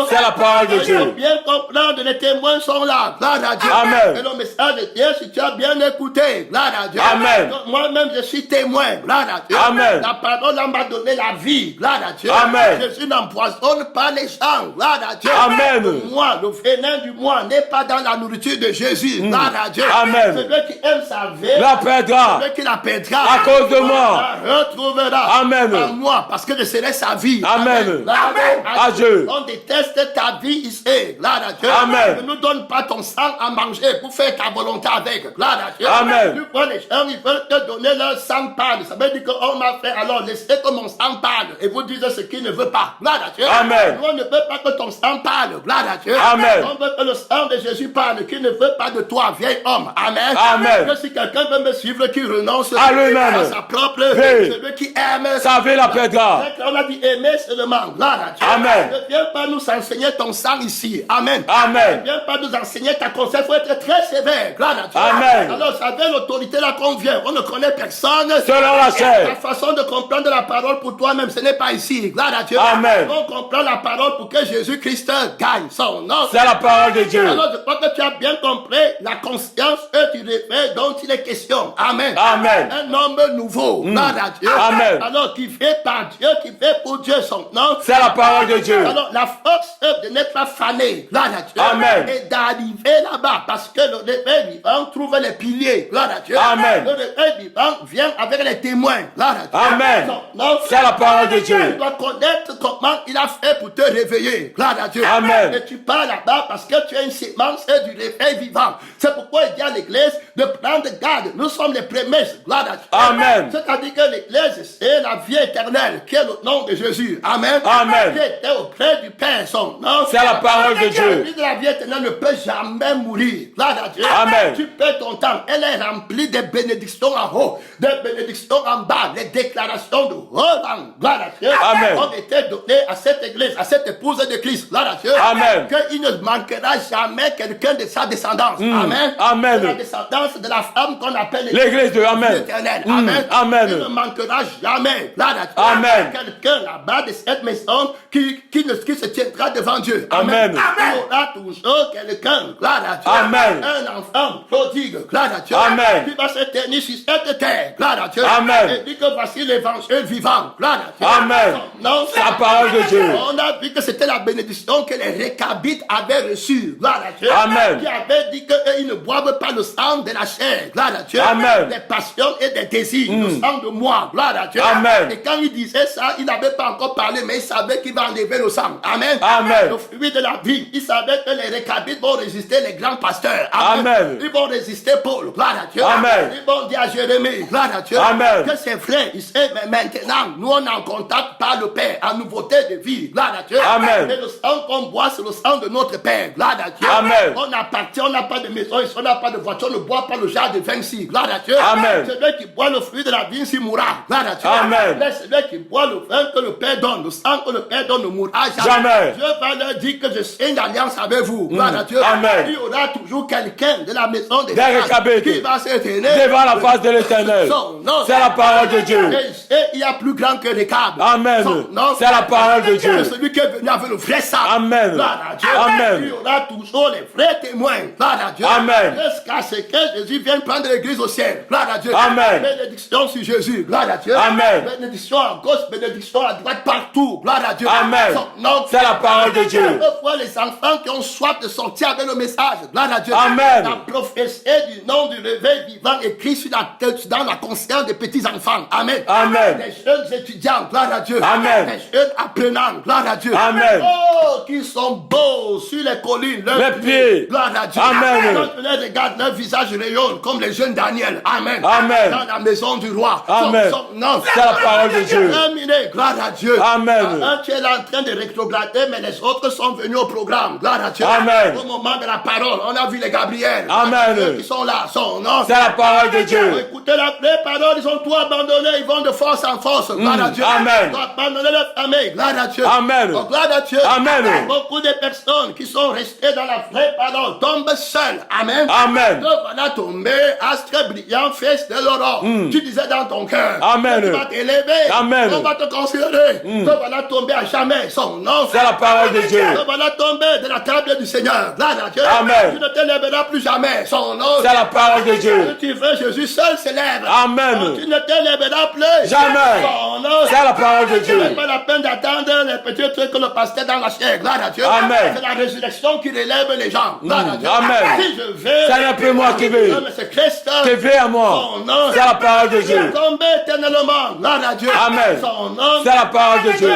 C'est la parole de Dieu. Il faut bien comprendre, les témoins sont là. Gloire à Dieu. Amen. Et le message de Dieu, si tu as bien écouté, gloire à Dieu. Amen. Donc, moi-même, je suis témoin. Gloire à Dieu. Amen. La parole m'a donné la vie. Gloire à Dieu. Amen. Jésus n'empoisonne pas les gens. Gloire à Dieu. Amen. Le moi, le venin du moi n'est pas dans la nourriture de Jésus. Gloire à Dieu. Amen. Celui qui aime sa vie, La perdra celui qui la perdra, à cause de moi. la retrouvera Amen. en moi, parce que je serai sa vie. Amen. Amen. À Dieu. On déteste ta vie ici. Gloire à Dieu. Amen. Ne nous donne pas ton sang à manger pour faire ta volonté avec. Gloire à Dieu. Amen. Tu vois les gens, ils veulent te donner leur sang parle. Ça veut dire qu'on m'a fait, alors laissez que mon sang parle. Et vous dites ce qu'il ne veut pas. Gloire à Dieu. Amen. Nous, on ne veut pas que ton sang parle. Gloire à Dieu. Amen. On veut que le sang de Jésus parle, qui ne veut pas de toi, vieil homme. Amen. Amen. Que si quelqu'un veut me suivre, qui renonce À lui-même. à sa propre Oui. celui qui aime. Sa vie la perdra. On a dit aimer seulement. Gloire à Dieu. Amen. Ne viens pas nous enseigner ton sang ici. Amen. Amen. Ne viens pas nous enseigner ta conseil. Il faut être très sévère. Gloire à Dieu. Amen. Alors, ça vient l'autorité là qu'on vient. On ne connaît personne. Selon la chair. La façon de comprendre la parole pour toi-même, ce n'est pas ici. Gloire à Dieu. Amen. On comprend la parole pour que Jésus-Christ gagne son nom. C'est la parole de Dieu. Alors, je crois que tu as bien compris la conscience et du réveil dont il est question. Amen. Amen. Un homme nouveau. Gloire à Dieu. Amen. Alors, qui fait par Dieu, qui fait pour Dieu son nom. C'est la parole de Dieu. Alors, la force de n'être pas fané. Gloire à Dieu. Amen. Et d'arriver là-bas. Parce que le réveil vivant trouve les piliers. Gloire à Dieu. Amen. Le réveil vivant vient avec les témoins. Gloire à Dieu. Amen. Non, C'est la parole de Dieu. tu dois connaître comment il a fait pour te réveiller. Gloire à Dieu. Amen. Et tu pars là-bas parce que tu as une sémence du réveil vivant. C'est pourquoi il dit à l'église de prendre garde. Nous sommes les prémices. Gloire à Dieu. Amen. C'est-à-dire que l'église, c'est la vie éternelle qui est le nom de Jésus. Amen. Amen. Qui était auprès du Père, son nom. C'est la parole de Dieu. La vie de la vie éternelle ne peut jamais mourir. Gloire à Dieu. Amen. Tu perds ton temps. Elle est remplie de bénédictions en haut, de bénédictions en bas, les déclarations de haut en gloire à Dieu. Amen. On était donné à cette église, à cette épouse de Christ. Gloire à Dieu. Amen. Qu'il ne manquera jamais quelqu'un de sa descendance. Amen. Amen. De la descendance de la femme qu'on appelle L'église de Amen. éternelle. Amen. Amen. Il ne manquera jamais. Gloire à Dieu. Amen. Quelqu'un là-bas de cette maison qui se tiendra devant Dieu. Amen. Il y aura toujours quelqu'un. Gloire à Dieu. Amen. Un enfant prodigue. Gloire à Dieu. Amen. Qui va se tenir sur cette terre. Gloire à Dieu. Amen. Et dit que voici l'évangile vivant. Gloire à Dieu. Amen. Non, La parole de Dieu. On a vu que c'était la bénédiction que les récabites avaient reçue. Gloire à Dieu. Amen. Qui avait dit qu'ils ne boivent pas le sang de la chair. Gloire à Dieu. Amen. Des passions et des désirs. Le sang de moi. Gloire à Dieu. Amen. Et quand il disait ça, il n'avait pas encore parlé, mais il savait qu'il va enlever le sang. Amen. Amen. Le fruit de la vie. Il savait que les récabites vont résister les grands pasteurs. Amen. Ils vont résister Paul. Gloire à Dieu. Amen. Ils vont dire à Jérémie. Gloire à Dieu. Amen. Que c'est vrai. Il sait, mais maintenant, nous on est en contact par le Père, en nouveauté de vie. Gloire à Dieu. Amen. Et le sang qu'on boit, c'est le sang de notre Père. Gloire à Dieu. Amen. On appartient, on n'a pas de maison, on n'a pas de voiture, on ne boit pas le jar de vin ici. Gloire à Dieu. Amen. Celui qui boit le fruit de la vie ici mourra. Gloire à Dieu. Amen. Mais celui qui boit le vin que le Père donne, le sang que le Père donne, ne mourra jamais. Jamais. Dieu va leur dire que je signe l'alliance avec vous. Gloire à Dieu. Amen. Il y aura toujours quelqu'un de la maison des Des récabites. qui va s'éteindre Devant la face de l'Éternel. son nom. C'est la parole de Dieu. Et il y a plus grand que les câbles. Amen. Son nom. C'est la parole de Dieu. Celui qui est venu avec le vrai sang. Amen. Gloire à Dieu. Amen. Il y aura toujours les vrais témoins. Gloire à Dieu. Amen. Jusqu'à ce que Jésus vienne prendre l'église au ciel. Gloire à Dieu. Amen. Bénédiction sur Jésus. Gloire à Dieu. Amen. Bénédiction à gauche, bénédiction à droite, partout. Gloire à Dieu. Amen. Son nom. C'est la parole de Dieu. On voit les enfants qui ont soif de sortir avec le message. Gloire à Dieu. Amen. La prophétie du nom du réveil vivant écrit sur la tête, dans la conscience des petits enfants. Amen. Amen. Des jeunes étudiants. Gloire à Dieu. Amen. Des jeunes apprenants. Gloire à Dieu. Amen. Oh, qui sont beaux sur les collines. Leurs Les pieds. Gloire à Dieu. Amen. Quand tu les regardes, leur visage rayonne comme les jeunes Daniel. Amen. Amen. Dans la maison du roi. Amen. Non. C'est la parole de Dieu. Terminé. Gloire à Dieu. Amen. Un, tu es là en train de rétrograder, mais les autres sont venus au programme. Gloire à Dieu. Amen. Au moment de la parole, on a vu les Gabriel. Amen. Ceux qui sont là, son nom. C'est la parole de Dieu. Écoutez la vraie parole, ils ont tout abandonné, ils vont de force en force. Gloire à Dieu. Amen. Ils ont abandonné leur famille. Gloire à Dieu. Amen. Oh, gloire à Dieu. Amen. Beaucoup de personnes qui sont restées dans la vraie parole tombent seules. Amen. Amen. Te voilà tombé, astre brillant, fils de l'aurore. Tu disais dans ton cœur. Amen. Tu vas t'élever. Amen. On va te considérer. Tu vas là tomber à jamais. Son nom. C'est la parole de Dieu. Tu vas là tomber de la table du Seigneur. Gloire à Dieu. Amen. Tu ne t'élèveras plus jamais. Son nom. C'est la parole de Dieu. Si tu veux, Jésus seul s'élève. Amen. Tu ne t'élèveras plus. Jamais. Son nom. C'est la parole de Dieu. Ce n'est pas la peine d'attendre les petits trucs que le pasteur dans la chair. Gloire à Dieu. Amen. C'est la résurrection qui relève les gens. Gloire à Dieu. Amen. Si je veux. Ça n'est plus moi qui vais. Mais c'est Christ. Qui vient à moi. Son nom. C'est la parole de Dieu. Tomber éternellement. Gloire à Dieu. Amen. Son nom. C'est la parole de Dieu.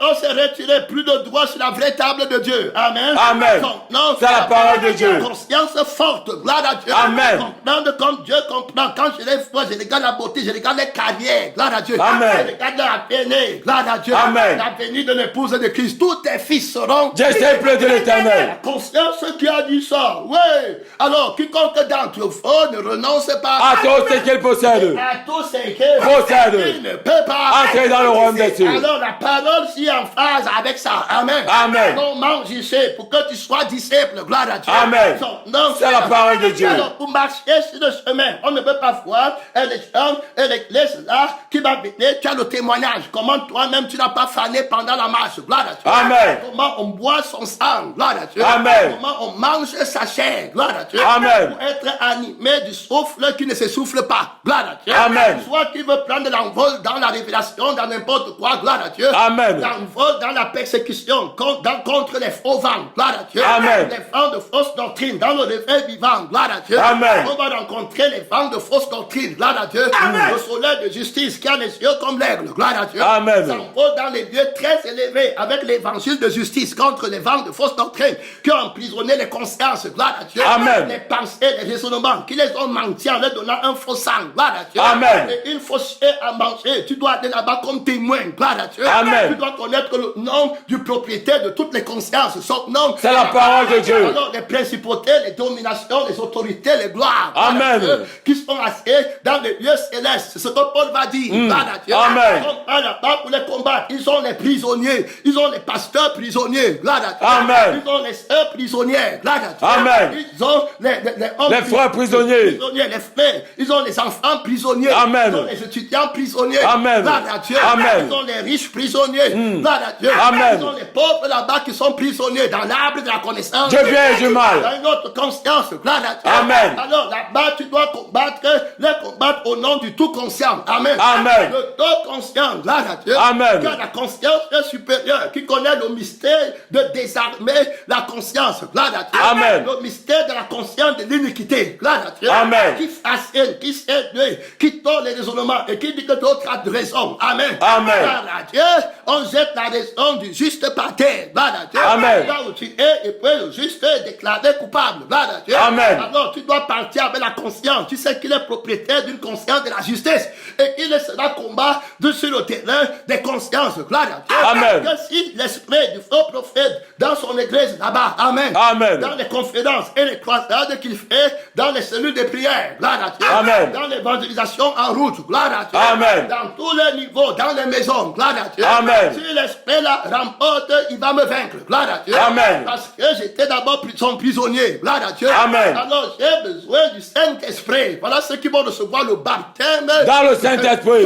On s'est retiré plus de droit sur la vraie table de Dieu. Amen. Amen. Son nom. C'est la parole de Dieu. Conscience forte. Gloire à Dieu. Amen. Comprendre comme Dieu comprend. Quand je les vois, je regarde la beauté, je regarde les carrières. Gloire à Dieu. Amen. Je regarde la pénée. Gloire à Dieu. Amen. La venue de l'épouse de Christ. Tous tes fils seront. Disciples de l'Éternel. La conscience qui a dit ça. Oui. Alors, quiconque d'entre vous ne renonce pas À tout ce qu'il possède. à tout ce qu'il Possède. il ne peut pas Entrer dans le royaume des cieux. Alors, la parole si en phase avec ça. Amen. Amen. Comment marcher pour que tu sois disciple. Gloire à Dieu. Amen. Son nom, C'est la parole de Dieu. Alors, pour marcher sur le chemin, on ne peut pas voir les gens et l'église là qui va venir. Tu as le témoignage. Comment toi-même tu n'as pas fané pendant la marche. Gloire à Dieu. Amen. Comment on boit son sang. Gloire à Dieu. Amen. Comment on mange sa chair. Gloire à Dieu. Amen. Pour être animé du souffle qui ne se souffle pas. Gloire à Dieu. Amen. Soit qui veut prendre l'envol dans la révélation, dans n'importe quoi. Gloire à Dieu. Amen. L'envol dans la persécution contre les faux vents. Gloire à Dieu. Amen. Les vents de fausses doctrines dans le réveil vivant. Gloire à Dieu. Amen. On va rencontrer les vents de fausses doctrines. Gloire à Dieu. Amen. Le soleil de justice qui a les yeux comme l'aigle. Gloire à Dieu. Amen. S'envole dans les lieux très élevés avec l'évangile de justice contre les vents de fausses doctrines qui ont emprisonné les consciences. Gloire à Dieu. Amen. Les pensées, les raisonnements qui les ont menti en leur donnant un faux sang. Gloire à Dieu. Amen. Et une fausse chair à manger. Tu dois aller là-bas comme témoin. Gloire à Dieu. Amen. Tu dois connaître le nom du propriétaire de toutes les consciences. Son nom. C'est la parole de Dieu. Alors, les principautés, les dominations, les autorités, les gloires. Gloire à Amen. Dieu, qui sont assis dans les lieux célestes. C'est ce que Paul va dire. Gloire à Dieu. Amen. Ils sont pas là-bas pour les combattre. Ils ont les prisonniers. Ils ont les pasteurs prisonniers. Gloire à Dieu. Amen. Ils ont les sœurs prisonnières. Gloire à Dieu. Amen. Ils ont les hommes Les frères prisonniers. les frères. Ils ont les enfants prisonniers. Amen. Ils ont les étudiants prisonniers. Amen. Gloire à Dieu. Amen. Ils ont les riches prisonniers. Gloire à Dieu. Amen. Ils ont les pauvres là-bas qui sont prisonniers dans l'arbre de la connaissance. Du bien et du mal. Dans une autre conscience. Gloire à Dieu. Amen. Alors là-bas, tu dois combattre au nom du tout conscient. Amen. Amen. Le tout conscient. Gloire à Dieu. Amen. Qui a la conscience supérieure, qui connaît le mystère de désarmer la conscience. Gloire à Dieu. Amen. Le mystère de la conscience de l'iniquité. Gloire à Dieu. Amen. Qui fascine, qui séduit, qui tord les raisonnements et qui dit que d'autres ont raison. Amen. Amen. Gloire à Dieu. On jette la raison du juste par terre. Gloire à Dieu. Amen. Là où tu es, et puis le juste est déclaré coupable. Gloire à Dieu. Amen. Alors tu dois partir avec la conscience. Tu sais qu'il est propriétaire d'une conscience de la justice et qu'il sera combat sur le terrain des consciences. Gloire à Dieu. Amen. Que si l'esprit du faux prophète dans son église là-bas, amen. Amen. Dans les conférences et les croisades qu'il fait dans les cellules de prière, gloire à Dieu. Amen. Dans l'évangélisation en route, gloire à Dieu. Amen. Dans tous les niveaux, dans les maisons, gloire à Dieu. Amen. Si l'esprit là remporte, il va me vaincre, gloire à Dieu. Amen. Parce que j'étais d'abord son prisonnier, gloire à Dieu. Amen. Alors j'ai besoin du Saint-Esprit. Voilà ceux qui vont recevoir le baptême. Dans le Saint-Esprit.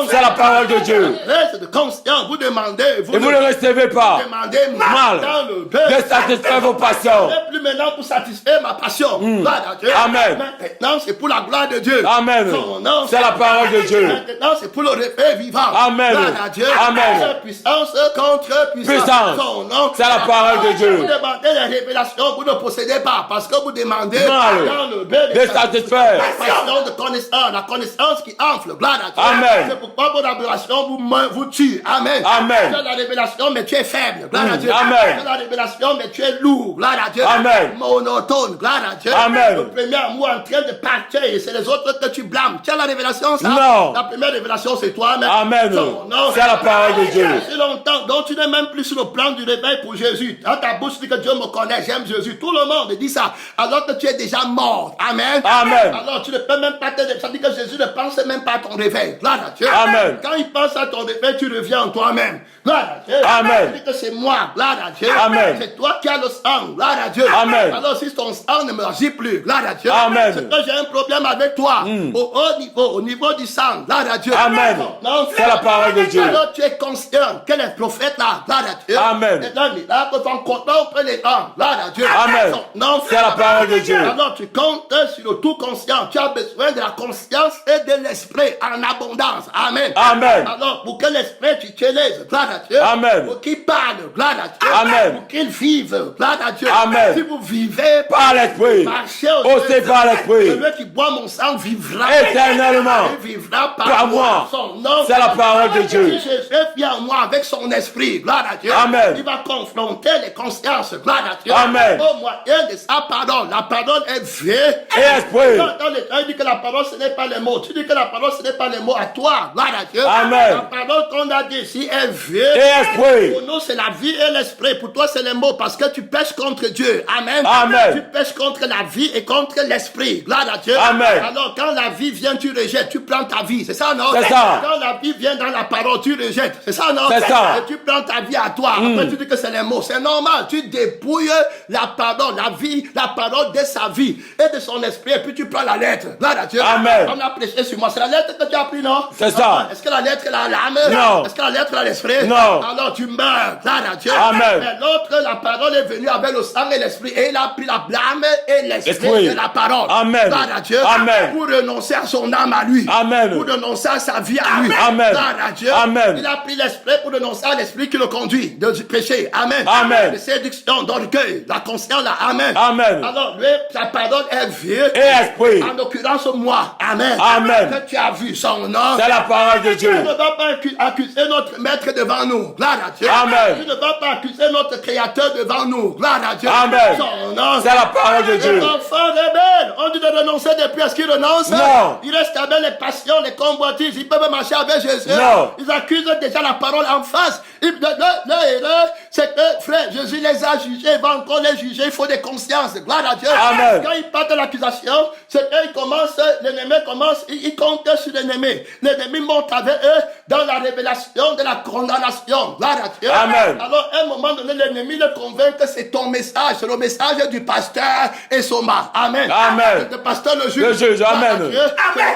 C'est la parole de Dieu. Reste de conscience, vous demandez, Et vous ne recevez pas demandez mal dans le cœur. de satisfaire vos passions. Ce n'est plus maintenant pour satisfaire ma passion. Gloire à Dieu. Amen. Maintenant, c'est pour la gloire de Dieu. Amen. Son nom, C'est la parole de Dieu. Maintenant, c'est pour le réveil vivant. Amen. Gloire à Dieu. Amen. Puissance contre puissance. Puissance. Son nom, C'est la parole de Dieu. Vous demandez les révélations, vous ne possédez pas. Parce que vous demandez Mal dans le bien de satisfaire. la passion de connaissance. La connaissance qui enfle. Gloire à Dieu. Amen. C'est pourquoi vos révélations vous tuent. Amen. Amen. Tu as la révélation, mais tu es faible. Gloire à Dieu. Amen. Tu as la révélation, mais tu es lourd. Gloire à Dieu. Amen. Monotone. Gloire à Dieu. Amen. Le premier amour en train de partir et c'est les autres que tu blâmes. Tu as la révélation, ça? Non. La première révélation, c'est toi-même. Amen. Son nom. C'est la parole de Dieu. Si longtemps, donc tu n'es même plus sur le plan du réveil pour Jésus. Dans ta bouche, tu dis que Dieu me connaît, j'aime Jésus. Tout le monde dit ça. Alors que tu es déjà mort. Amen. Amen. Alors tu ne peux même pas te... Ça dit que Jésus ne pense même pas à ton réveil. Gloire à Dieu. Amen. Quand il pense à ton réveil, tu reviens en toi-même. Gloire à Dieu. Amen. Il dit que c'est moi. Gloire à Dieu. Amen. C'est toi qui as le sang. Gloire à Dieu. Amen. Alors si ton sang ne me agit plus. Gloire à Dieu. Amen. C'est que j'ai un problème avec toi. Au haut niveau, au niveau du sang. Gloire à Dieu. Dieu. Amen. Non, C'est la parole de Dieu. Alors tu es conscient que les prophètes là, gloire à Dieu. Amen. Et là, miracle sont contents auprès des gens, gloire à Dieu. Amen. Non, C'est la parole de Dieu. Alors tu comptes sur le tout conscient. Tu as besoin de la conscience et de l'esprit en abondance. Amen. Amen. Alors pour que l'esprit t'utilise, gloire à Dieu. Amen. Pour qu'il parle, gloire à Dieu. Amen. Pour qu'il vive, gloire à Dieu. Amen. Si vous vivez Par l'esprit. marchez Aussi par l'esprit. celui qui boit mon sang vivra Éternellement. Il vivra Par moi. Son nom. C'est la parole de Dieu. Si Jésus vient en moi avec son esprit, gloire à Dieu. Amen. Il va confronter les consciences, gloire à Dieu. Amen. Au moyen de sa parole. La parole est vraie. Et esprit. Dans les temps, il dit que la parole, ce n'est pas les mots. Tu dis que la parole, ce n'est pas les mots à toi, gloire à Dieu. Amen. La parole qu'on a dit ici est vraie. Et esprit. Pour nous, c'est la vie et l'esprit. Pour toi, c'est les mots parce que tu pèches contre Dieu. Amen. Amen. Tu pèches contre la vie et contre l'esprit. Gloire à Dieu. Amen. Alors, quand la vie vient, tu rejettes. Tu prends ta vie. C'est ça, non? C'est ça. Quand la vie vient dans la parole, tu rejettes. C'est ça, non? C'est ça. Et tu prends ta vie à toi. Après, tu dis que c'est les mots. C'est normal. Tu dépouilles la parole, la vie, la parole de sa vie et de son esprit. Et puis, tu prends la lettre. Gloire à Dieu. Amen. On a prêché sur moi. C'est la lettre que tu as pris, non? C'est ça. Est-ce que la lettre a l'âme? Non. Est-ce que la lettre a l'esprit? Non. Alors, tu meurs. Gloire à Dieu. Amen. Mais l'autre, la parole est venue avec le sang et l'esprit. Et il a pris la blâme et l'esprit Esprit. de la parole. Amen. Gloire à Dieu. Amen. Pour renoncer à son âme à lui. Amen. Pour renoncer à sa vie à lui. Amen. Gloire à Dieu. Amen. Il a pris l'esprit pour renoncer à l'esprit qui le conduit de péché. Amen. Amen. De séduction, d'orgueil, la conscience là. Amen. Amen. Alors, lui, sa parole est vraie. Et esprit. En l'occurrence, moi. Amen. Amen. Que tu as vu son nom. C'est la parole de Tu Dieu. ne vas pas accuser notre maître devant nous. Gloire à Dieu. Amen. Tu ne vas pas accuser notre créateur devant nous. Gloire à Dieu. Amen. Son nom. C'est la parole de Dieu. Les enfants rebelles, on dit de renoncer depuis. Est-ce qu'ils renoncent? Non. Ils restent avec les passions, les convoitises. Ils peuvent marcher avec Jésus. Non. Ils accusent déjà la parole en face. Leur erreur, c'est que, frère, Jésus les a jugés. Il va encore les juger. Il faut des consciences. Gloire à Dieu. Amen. Quand ils partent de l'accusation, c'est qu'ils commencent, l'ennemi commence, il compte sur l'ennemi. L'ennemi monte avec eux dans la révélation de la condamnation. Gloire à Dieu. Amen. Alors, à un moment donné, l'ennemi le convainc que c'est ton message, c'est le message du pasteur et son mari. Amen. Amen. Le pasteur, le juge. Le juge, Gloire amen. à Dieu.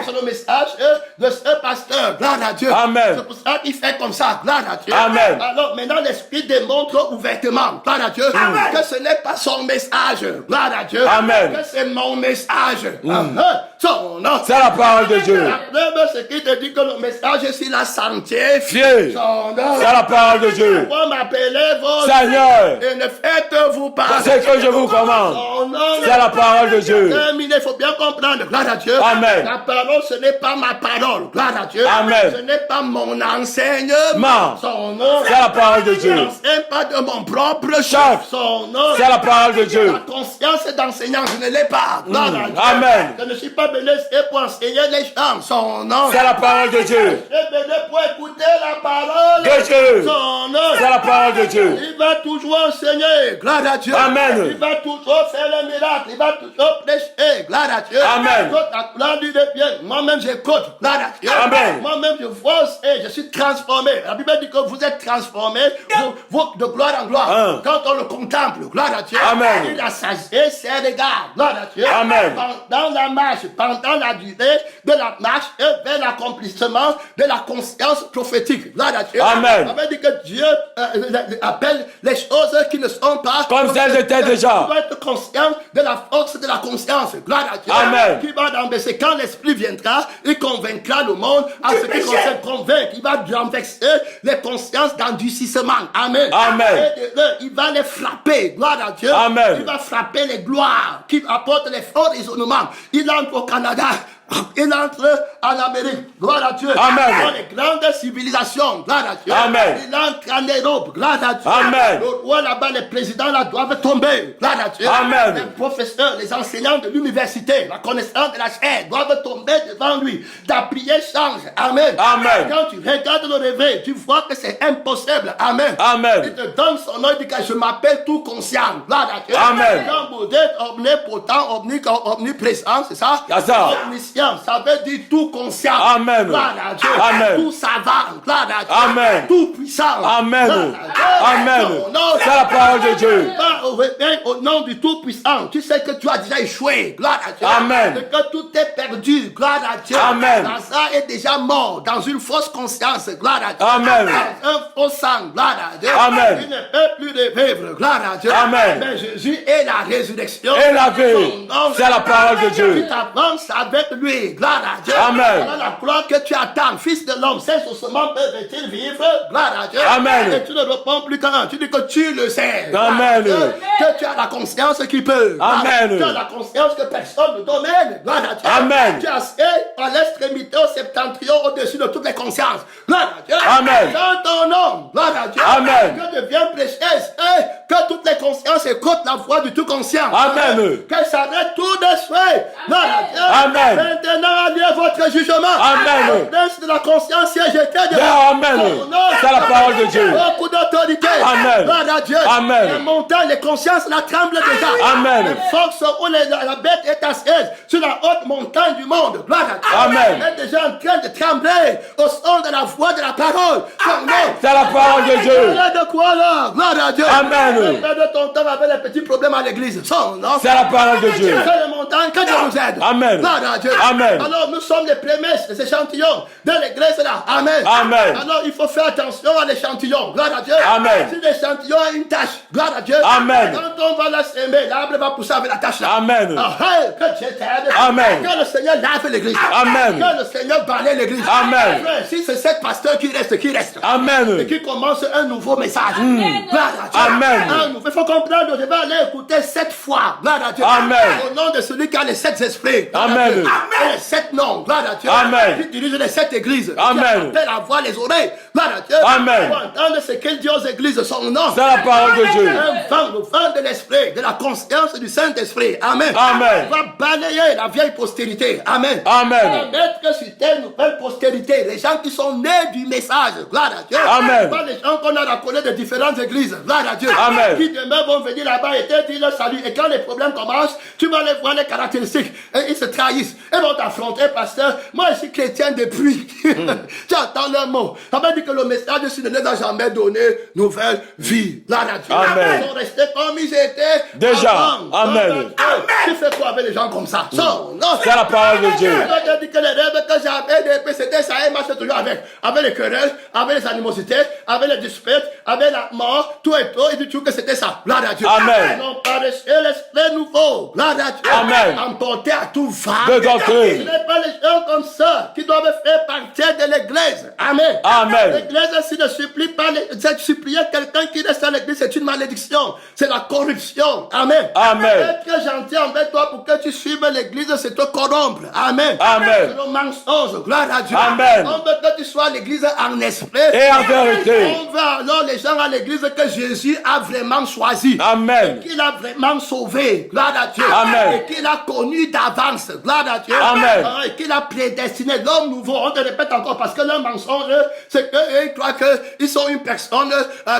C'est le message de ce pasteur. Gloire à Dieu. Amen. C'est pour ça qu'il fait comme ça. Gloire à Dieu. Amen. Alors, maintenant, l'esprit démontre ouvertement. Gloire à Dieu. Que ce n'est pas son message. Gloire à Dieu. Amen. Que c'est mon message. Son nom. C'est la parole de Dieu. La preuve, c'est qu'il te dit que le message, s'il a sanctifié. Fier. Son nom. C'est la parole de Dieu. Pourquoi m'appelez votre Seigneur. et ne faites-vous pas. C'est que je vous commande. Son nom. C'est la parole de Dieu. Terminé, il faut bien comprendre. Gloire à Dieu. Amen. La parole, ce n'est pas ma parole. Gloire à Dieu. Amen. Ce n'est pas mon enseignement. Son nom. C'est la parole de Je Dieu. n'enseigne pas de mon propre chef. Chef. Son nom. C'est la parole de Dieu. La conscience d'enseignant, je ne l'ai pas. Gloire à Dieu. Amen. Je ne suis pas venu pour enseigner les gens. Son nom. C'est la parole de Dieu. Je suis venu pour écouter la parole De Dieu. Son nom. C'est la parole de Dieu. Il va toujours enseigner. Gloire à Dieu. Amen. Il va toujours faire les miracles. Il va toujours prêcher. Gloire à Dieu. Amen. Gloire du bien. Moi-même, j'écoute. Gloire à Dieu. Amen. Moi-même, je vois et je suis transformé. La Bible dit que vous êtes transformés de gloire en gloire. Quand on le contemple. Gloire à Dieu. Amen. Il a sagesse ses regards. Gloire à Dieu. Amen. Pendant la marche, pendant la durée de la marche et vers l'accomplissement de la conscience prophétique. Gloire à Dieu. Amen. Ça veut dire que Dieu appelle les choses qui ne sont pas Comme elles étaient déjà. Tu dois être conscient de la force de la conscience. Gloire à Dieu. Amen. Qui va renverser. Quand l'Esprit viendra, il convaincra le monde à ce qui concerne convaincre. Il va renverser les consciences d'endurcissement. Amen. Amen. Et il va les frapper. Gloire à Dieu. Amen. Il va frapper les gloires qui apportent les forts raisonnements. Il entre au Canada. Il entre en Amérique, gloire à Dieu. Amen. Dans les grandes civilisations, gloire à Dieu. Amen. Il entre en Europe, gloire à Dieu. Amen. Le roi là-bas, les présidents là doivent tomber, gloire à Dieu. Amen. Les professeurs, les enseignants de l'université, la connaissance de la chair doivent tomber devant lui. Ta prière change, amen. Amen. Quand tu regardes le réveil, tu vois que c'est impossible, amen. Amen. Il te donne son nom, il dit que je m'appelle tout conscient, gloire à Dieu. Amen. Quand vous êtes omnipotent, omniprésent, c'est ça? C'est ça. Omniscient, conscient, ça veut dire tout conscient. Amen. Gloire à Dieu. Amen. Tout savant. Gloire à Dieu. Amen. Tout puissant. Amen. Gloire à Dieu. Amen. Non, non, C'est la parole de Dieu. Au nom du Tout-Puissant, tu sais que tu as déjà échoué. Gloire à Dieu. Amen. Et que tout est perdu. Gloire à Dieu. Amen. Lazare est déjà mort dans une fausse conscience. Gloire à Dieu. Amen. Dans un faux sang. Gloire à Dieu. Amen. Il ne peut plus revivre. Gloire à Dieu. Amen. Mais Jésus est la résurrection. Et la vie. C'est la parole de Dieu. Tu t'avances avec lui. Gloire à Dieu. Amen. Alors la gloire que tu attends, Fils de l'homme, c'est seulement peut-il vivre. Gloire à Dieu. Amen. Et tu ne réponds plus qu'un. Tu dis que tu le sais. Amen. Que tu as la conscience qui peut. Amen. Tu as la conscience que personne ne domine. Gloire à Dieu. Amen. Tu as à l'extrémité, au septentrion, au-dessus de toutes les consciences. Gloire à Dieu. Amen. Dans ton nom. Gloire à Dieu. Amen. Que devient précieuse. Que toutes les consciences écoutent la voix du tout conscient. Amen. Que s'arrête tout de suite. Gloire à Dieu. Amen. Maintenant, lieu votre jugement. Amen. Le prince de la conscience est jeté de Amen. C'est la parole de Dieu. Beaucoup d'autorité. Amen. Gloire à Dieu. Amen. Les montagnes, les consciences la tremblent déjà. Amen. Les forces où la bête est assise sur la haute montagne du monde. Gloire à Dieu. Amen. Elle est déjà en train de trembler au son de la voix de la parole. C'est la parole de Dieu. De quoi là? Gloire à Dieu. Amen. Perds ton temps avec les petits problèmes à l'église. C'est la parole de Dieu. Fais les montagnes, que Dieu nous aide. Amen. Gloire à Dieu. Amen. Alors nous sommes les prémices, les échantillons de l'église là. Amen. Amen. Alors il faut faire attention à l'échantillon. Gloire à Dieu. Amen. Si l'échantillon a une tâche, gloire à Dieu. Amen. Quand on va la s'aimer, l'arbre va pousser avec la tâche là. Amen. Que Dieu t'aide. Amen. Que le Seigneur lave l'église. Amen. Que le Seigneur balaye l'église. Amen. Frère, si c'est sept pasteurs qui restent, et Amen. qui commence un nouveau message. Gloire à Dieu. Amen. Il faut comprendre, je vais aller écouter 7 fois. Gloire à Dieu. Amen. Au nom de celui qui a les 7 esprits. Gloire à Amen. Dieu. Et les 7 noms. Gloire à Dieu. Amen. Qui dirige les 7 églises. Amen. Qui appelle à voir les oreilles. Gloire à Dieu. Amen. Pour entendre ce qu'il dit aux églises, son nom. C'est la parole de Dieu. Un vent, le vent de l'esprit, de la conscience du Saint-Esprit. Amen. Amen. Il va balayer la vieille postérité. Amen. Amen. Il va mettre sur terre une nouvelle postérité. Les gens qui sont nés du message. Gloire à Dieu. Amen. Pas les gens qu'on a rappelés de différentes églises. Gloire à Dieu. Amen. Qui demain vont venir là-bas et te dire le salut. Et quand les problèmes commencent, tu vas aller voir les caractéristiques. Et ils se trahissent. Ils vont t'affronter, pasteur. Moi, je suis chrétien depuis. J'entends leur mot. Ça veut dire que le message ne les a jamais donné nouvelle vie. Gloire à Dieu. Amen. Ils sont restés comme ils étaient. Déjà. avant. Amen. Gloire à Dieu. Tu fais quoi avec les gens comme ça? Non. C'est la parole de Dieu. Je te dis que les rêves que j'avais depuis, c'était ça, et marche toujours avec. Avec les querelles, avec les animosités, avec les disputes, avec la mort, tout et tout. Et tu trouves que c'était ça. Gloire à Dieu. Amen. Non, par l'esprit nouveau. Gloire à Dieu. Amen. Emporté à tout va. De doctrine. Ce n'est pas les gens comme ça qui doivent faire partie de l'église. Amen. Amen. L'église, s'il ne supplie pas, supplier quelqu'un qui reste à l'église, c'est une malédiction. C'est la corruption. Amen. Amen. Être gentil envers toi pour que tu suives l'église, c'est te corrompre. Amen. Amen. C'est le mensonge. Gloire à Dieu. Amen. On veut que tu sois à l'église en esprit. Et en vérité. On veut alors les gens à l'église que Jésus a vraiment choisi. Amen. Qu'il a vraiment sauvé. Gloire à Dieu. Amen. Et qu'il a connu d'avance. Gloire à Dieu. Amen. Et qu'il a prédestiné l'homme nouveau. On te répète encore parce que leur mensonge, c'est qu'ils croient qu'ils sont une personne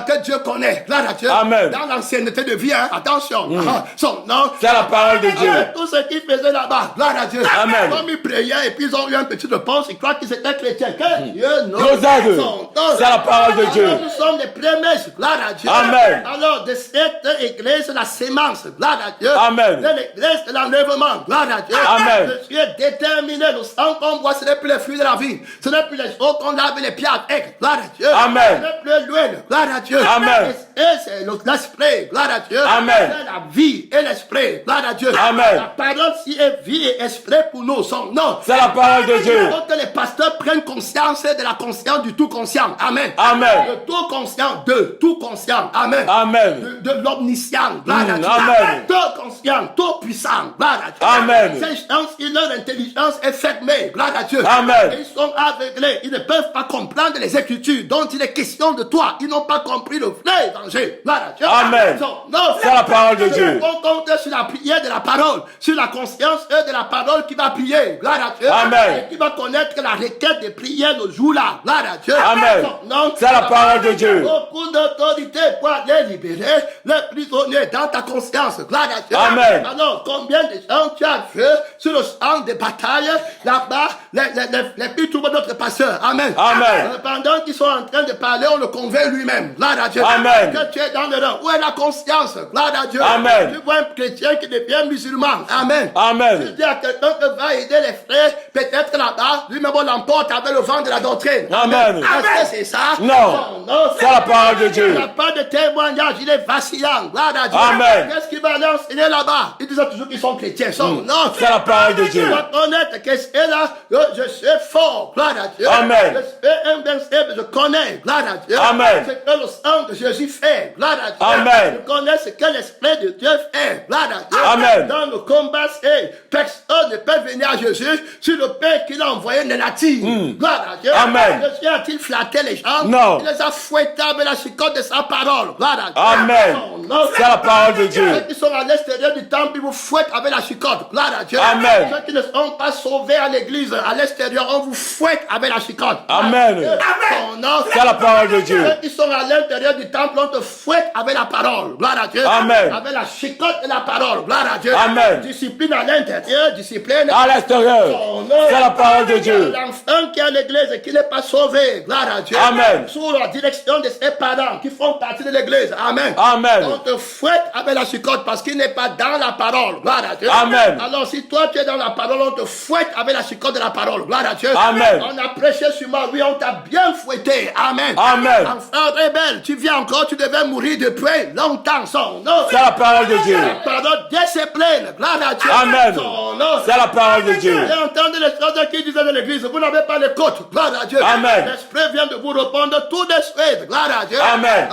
que Dieu connaît. Gloire à Dieu. Amen. Dans l'ancienneté de vie, hein, attention. Son nom. C'est la parole de Dieu. Tout ce qu'ils faisaient là-bas. Gloire à Dieu. Amen. Comme ils priaient et puis ils ont eu un petit réponse, ils croient qu'ils étaient chrétiens. Que Dieu nous Nous aide. C'est la parole de Dieu. Alors, nous sommes les prémices. Gloire à Dieu. Amen. Alors, de cette église, la sémence. Gloire à Dieu. Amen. De l'église de l'enlèvement. Gloire à Dieu. Amen. Je suis déterminé. Le sang qu'on boit, ce n'est plus les fruits de la vie. Ce n'est plus les eaux qu'on lave les pieds avec. Gloire à Dieu. Amen. Ce n'est plus l'huile. Gloire à Dieu. Amen. Et c'est l'esprit. Gloire à Dieu. Amen. C'est la vie et l'esprit. Gloire à Dieu. Amen. La parole si est vie et esprit pour nous. Son nom. C'est la parole de Dieu. Il faut que les pasteurs prennent conscience de la conscience du tout conscient. Amen. Amen. Le tout conscient de tout conscient. Amen. Amen. De l'omniscient. Gloire à Dieu. Amen. Tout conscient, tout puissant. Gloire à Dieu. Amen. Ces gens, leur intelligence est fermée. Gloire à Dieu. Amen. Ils sont aveuglés. Ils ne peuvent pas comprendre les Écritures dont il est question de toi. Ils n'ont pas compris le vrai évangile. changer. Gloire à Dieu. Amen. C'est la parole de Dieu. On compte sur la prière de la parole, sur la conscience de la parole qui va prier. Gloire à Dieu. Amen. Et qui va connaître la requête des prières le jour-là. Gloire à Dieu. Amen. C'est la parole de Dieu. Beaucoup d'autorité pour aller libérer les prisonniers dans ta conscience. Gloire à Dieu. Amen. Alors, combien de gens tu as vu sur le champ de bataille, là-bas, les plus trouvent notre pasteur. Amen. Amen. Pendant qu'ils sont en train de parler, on le convainc lui-même. Gloire à Dieu. Amen. Que tu es dans le rang. Où est la conscience? Gloire à Dieu. Amen. Tu vois un chrétien qui devient musulman. Amen. Amen. Tu dis à quelqu'un que va aider les frères, peut-être là-bas, lui-même on l'emporte avec le vent de la doctrine. Amen. Est-ce que c'est ça? Non. Non. C'est la parole de Dieu. Il n'y a pas de témoignage, il est vacillant. Gloire à Dieu. Amen. Qu'est-ce qu'il va aller enseigner là-bas? Ils disent toujours qu'ils sont chrétiens. Non. C'est la parole de Dieu. Tu dois connaître que c'est là, je suis fort. Gloire à Dieu. Amen. Je suis invincible, je connais. Gloire à Dieu. Amen. Ce que le sang de Jésus fait. Gloire à Dieu. Amen. Je connais ce que l'Esprit de Dieu fait. Gloire à Dieu. Amen. Dans le combat, personne ne peut venir à Jésus si le Père qui l'a envoyé ne l'attire. Gloire à Dieu. Amen. Jésus a-t-il flatté les gens? Non. Il les a fouettés avec la chicotte de sa parole. Gloire à Dieu. Amen. Non. C'est la parole de Dieu. Ceux qui sont à l'extérieur du temple, ils vous fouettent avec la chicotte. Gloire à Dieu. Amen. Ceux qui ne sont pas sauvés à l'église, à l'extérieur, on vous fouette avec la chicotte. Amen. C'est la parole de Dieu. Ceux qui sont à l'intérieur du temple, on te fouette avec la parole. Gloire à Dieu. Amen. Avec la chicotte de la parole. Gloire à Dieu. Amen. Discipline à l'intérieur, discipline À l'extérieur. C'est la parole de Dieu. L'enfant qui est à l'église et qui n'est pas sauvé. Gloire à Dieu. Amen. Sous la direction de ses parents qui font partie de l'église. Amen. Amen. On te fouette avec la chicotte parce qu'il n'est pas dans la parole. Gloire à Dieu. Amen. Alors si toi tu es dans la parole, on te fouette avec la chicotte de la parole. Gloire à Dieu. Amen. On a prêché sur moi. Oui, on t'a bien fouetté. Amen. Amen. Enfant rebelle, tu viens encore, tu devais mourir depuis longtemps. Son nom. C'est la parole de Dieu. La parole discipline. Gloire à Dieu. Amen. Son nom. C'est la parole de Dieu. J'ai entendu les choses qui disaient de l'église, vous n'avez pas les côtes. Gloire à Dieu. Amen. L'Esprit vient de vous répondre tout de suite. Gloire à Dieu. Amen.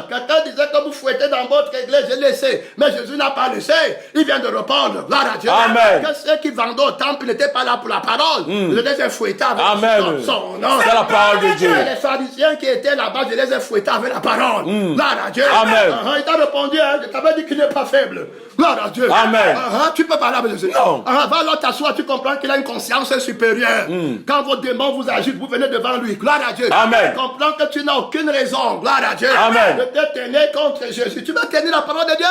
Quelqu'un disait que vous fouettez dans votre église, j'ai laissé. Mais Jésus n'a pas laissé. Il vient de répondre. Gloire à Dieu. Amen. Que ceux qui vendaient au temple n'étaient pas là pour la parole. Je les ai fouettés avec Amen. son nom. C'est la parole de Dieu. Les pharisiens qui étaient là-bas, je les ai fouettés avec la parole. Gloire à Dieu. Amen. Il t'a répondu, je t'avais dit qu'il n'est pas faible. Gloire à Dieu. Amen. Tu peux parler avec Jésus. Non. Va là t'asseoir, tu comprends qu'il a une conscience supérieure. Quand vos démons vous agitent, vous venez devant lui. Gloire à Dieu. Amen. Tu comprends que tu n'as aucune raison. Gloire à Dieu. Amen. De te tenir contre Jésus. Tu vas tenir la parole de Dieu?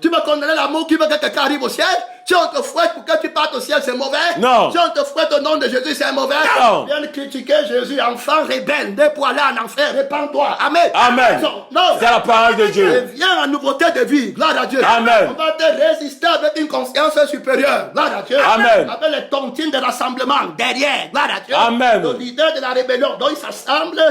Tu vas condamner l'amour qui veut que quelqu'un arrive au ciel? Si on te fouette pour que tu partes au ciel, c'est mauvais? Non. Si on te fouette au nom de Jésus, c'est mauvais? Non. Viens critiquer Jésus, enfant rebelle, dès pour aller en enfer, répands-toi. Amen. Amen. Non. C'est la parole de Dieu. Viens en nouveauté de vie. Gloire à Dieu. Amen. On va te résister avec une conscience supérieure. Gloire à Dieu. Amen. Avec les tontines de rassemblement derrière. Gloire à Dieu. Amen. Le leader de la rébellion. Donc ils s'assemblent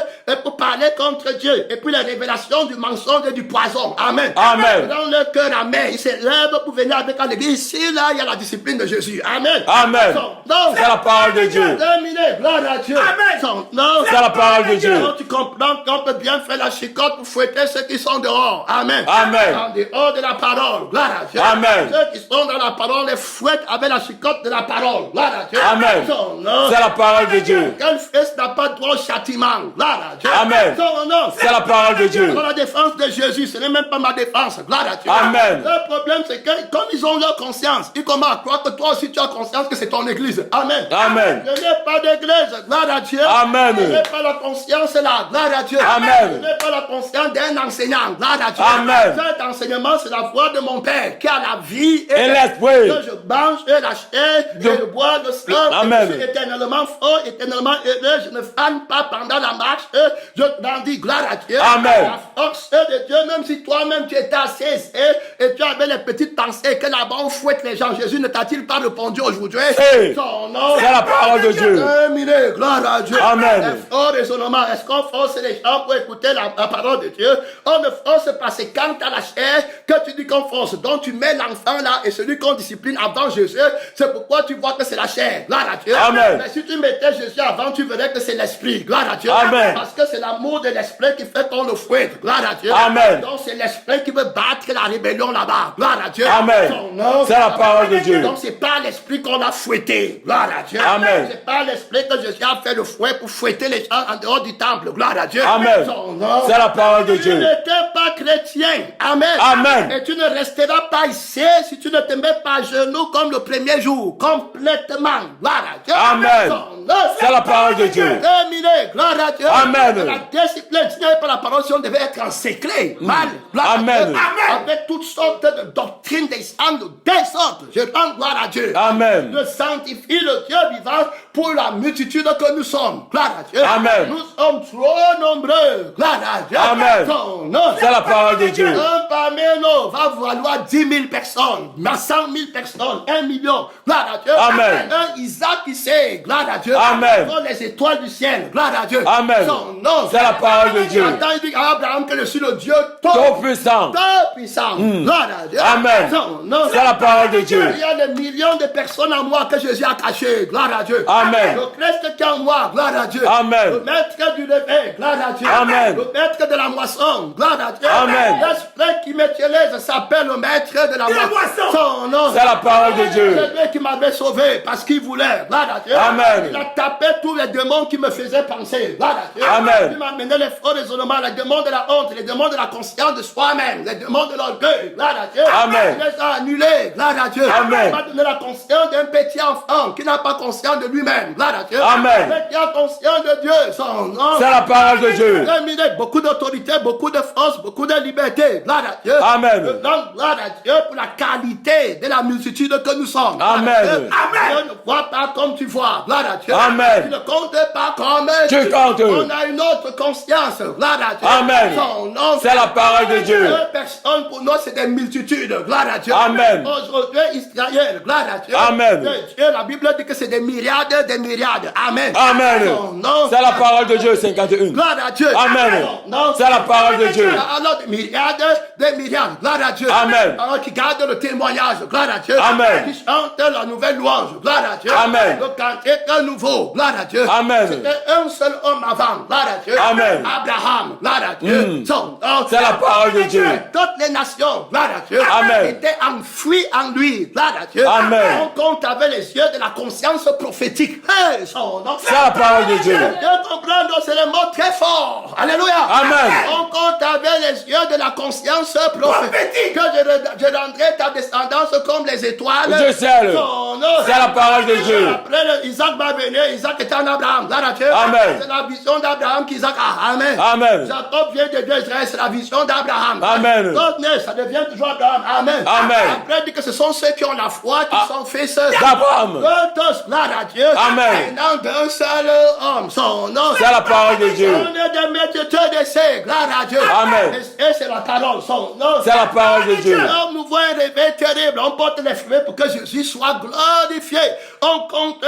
pour parler contre Dieu. Et puis les révélations du mensonge et du poison. Amen. Amen. Dans leur cœur amer, ils se lèvent pour venir avec l'église. Ici, là, il y a la discipline de Jésus. Amen. Amen. Donc, C'est la parole de Dieu. terminé. Gloire à Dieu. Amen. C'est la parole de Dieu. Donc tu comprends qu'on peut bien faire la chicotte pour fouetter ceux qui sont dehors. Amen. Amen. En dehors de la parole. Gloire à Dieu. Amen. Ceux qui sont dans la parole les fouettent avec la chicotte de la parole. Gloire à Dieu. Amen. Son nom. C'est la parole de Dieu. Quel fils n'a pas droit au châtiment? Gloire à Dieu. Amen. Son nom. C'est la parole de Dieu. Dans la défense de Jésus, ce n'est même pas ma défense. Gloire à Dieu. Amen. Le problème, c'est que comme ils ont leur conscience, ils commencent à croire que toi aussi tu as conscience que c'est ton église. Amen. Amen. Je n'ai pas d'église. Gloire à Dieu. Amen. Je n'ai pas la conscience là. Gloire à Dieu. Amen. Je n'ai pas la conscience d'un enseignant. Gloire à Dieu. Amen. Cet enseignement, c'est la voix de mon Père qui a la vie Et l'esprit. que je mange et la chair et je bois le sang. Amen. Je suis éternellement fort, éternellement heureux. Je ne fane pas pendant la marche. Je grandis. Gloire à Dieu. Amen. La force de Dieu, même si toi-même tu étais assise et tu avais les petites pensées que là-bas on fouette les gens. Jésus ne t'a-t-il pas répondu aujourd'hui? Hey. Son nom. C'est la parole de Dieu. Terminé. Gloire à Dieu. Amen. Un fort raisonnement. Est-ce qu'on force les gens pour écouter la parole de Dieu? On ne force pas. C'est quand tu as la chair que tu dis qu'on force. Donc tu mets l'enfant là et celui qu'on discipline avant Jésus. C'est pourquoi tu vois que c'est la chair. Gloire à Dieu. Amen. Mais si tu mettais Jésus avant, tu verrais que c'est l'esprit. Gloire à Dieu. Amen. Parce que c'est l'amour de l'esprit qui fait qu'on le fouette. Gloire à Dieu. Amen. Donc c'est l'esprit qui veut battre la rébellion là-bas. Gloire à Dieu. Amen. Son nom. C'est la parole parole de Dieu. Donc c'est pas l'esprit qu'on a fouetté. Gloire à Dieu. Amen. C'est pas l'esprit que Jésus a fait le fouet pour fouetter les gens en dehors du temple. Gloire à Dieu. Amen. Son nom. C'est la parole de Tu Dieu. n'étais pas chrétien. Amen. Amen. Et tu ne resteras pas ici si tu ne te mets pas à genoux comme le premier jour. Complètement. Gloire à Dieu. Amen. Son nom. C'est la parole de Dieu. Terminé. Gloire à Dieu. Amen. La discipline, si il n'y avait pas la parole, si on devait être en secret. Mal. Gloire Amen. à Dieu. Avec toutes sortes de doctrines, des sangs de sortes. Je rends gloire à Dieu. Amen. Je sanctifie le Dieu vivant pour la multitude que nous sommes. Gloire à Dieu. Amen. Nous sommes trop nombreux. Gloire à Dieu. Amen. Son nom. C'est la parole de Dieu. Un parmi nous va valoir 10 000 personnes, 100 000 personnes, 1 million. Gloire à Dieu. Amen. Un Isaac qui sait. Gloire à Dieu. Amen. Dans les étoiles du ciel. Gloire à Dieu. Amen. Son nom. C'est la parole de Dieu. Attends, il dit à Abraham que je suis le Dieu Tout puissant. puissant. Gloire à Dieu. Amen. Son nom. C'est la parole de Dieu. Il y a des millions de personnes en moi que Jésus a cachées. Gloire à Dieu. Amen. Le Christ qui est en moi. Gloire à Dieu. Amen. Le maître du lever. Gloire à Dieu. Amen. Le maître de la moisson. Gloire à Dieu. Amen. L'esprit qui m'utilise s'appelle le maître de la moisson. Son nom. C'est la parole de Dieu. C'est lui qui m'avait sauvé parce qu'il voulait. Gloire à Dieu. Amen. Il a tapé tous les démons qui me faisaient penser. Gloire à Dieu. Amen. Il m'a amené les faux raisonnements, les démons de la honte, les démons de la conscience de soi-même, les démons de l'orgueil. Gloire à Dieu. Amen. Il les a annulés. Gloire à Dieu. Amen. Il m'a donné la conscience d'un petit enfant qui n'a pas conscience de lui-même. Gloire à Dieu. Amen. Mais qui a conscience de Dieu. Son nom. C'est la parole de Dieu. Terminé. Beaucoup d'autorité, beaucoup de force, beaucoup de liberté. Gloire à Dieu. Amen. Je donne gloire à Dieu pour la qualité de la multitude que nous sommes. Gloire à Amen. Dieu. Dieu ne voit pas comme tu vois. Gloire à Dieu. Amen. Tu ne comptes pas comme Tu comptes. On a une autre conscience. Gloire à Dieu. Amen. Son nom. C'est la parole de Dieu. Deux personnes pour nous, c'est des multitudes. Gloire à Dieu. Amen. Aujourd'hui, Israël. Gloire à Dieu. Amen. Dieu, la Bible dit que c'est des myriades, des myriades. Amen. Amen. Son nom. C'est la parole de Dieu, 51. Gloire à Dieu. Amen. Son nom. C'est la parole de Dieu. Alors, des myriades. Gloire à Dieu. Amen. Alors, qui gardent le témoignage. Gloire à Dieu. Amen. Qui chantent la nouvelle louange. Gloire à Dieu. Amen. Le cantique nouveau. Gloire à Dieu. Amen. C'était un seul homme avant. Gloire à Dieu. Amen. Abraham. Gloire à Dieu. Son nom. C'est la parole de Dieu. Toutes les nations. Gloire à Dieu. Amen. Étaient enfouies en lui. Gloire à Dieu. Amen. On compte avec les yeux de la conscience prophétique. Hey, son nom. C'est la parole de Dieu. De comprendre, c'est le mot très fort. Alléluia. Amen. On compte avec les yeux de la conscience prophétique. Que je rendrai ta descendance comme les étoiles. Je sais. Son nom. C'est la parole de Dieu. Après, Isaac va venir. Isaac était en Abraham. Gloire à Dieu. Amen. C'est la vision d'Abraham qu'Isaac a. Amen. Amen. Jacob vient de Dieu Israël. C'est la vision d'Abraham. Amen. D'autres naissent, ça devient toujours Abraham. Amen. Amen. Après, il dit que ce sont ceux qui ont la foi qui sont fils d'Abraham. tous, gloire à Dieu. Amen. Nom d'un seul homme. Son nom. C'est la parole de Dieu. On est des méditeurs d'essai. Gloire à Dieu. Amen. Et c'est la parole. Son nom. C'est la parole de Dieu. On nous voit un réveil terrible. On porte les fruits pour que Jésus soit glorifié. On compte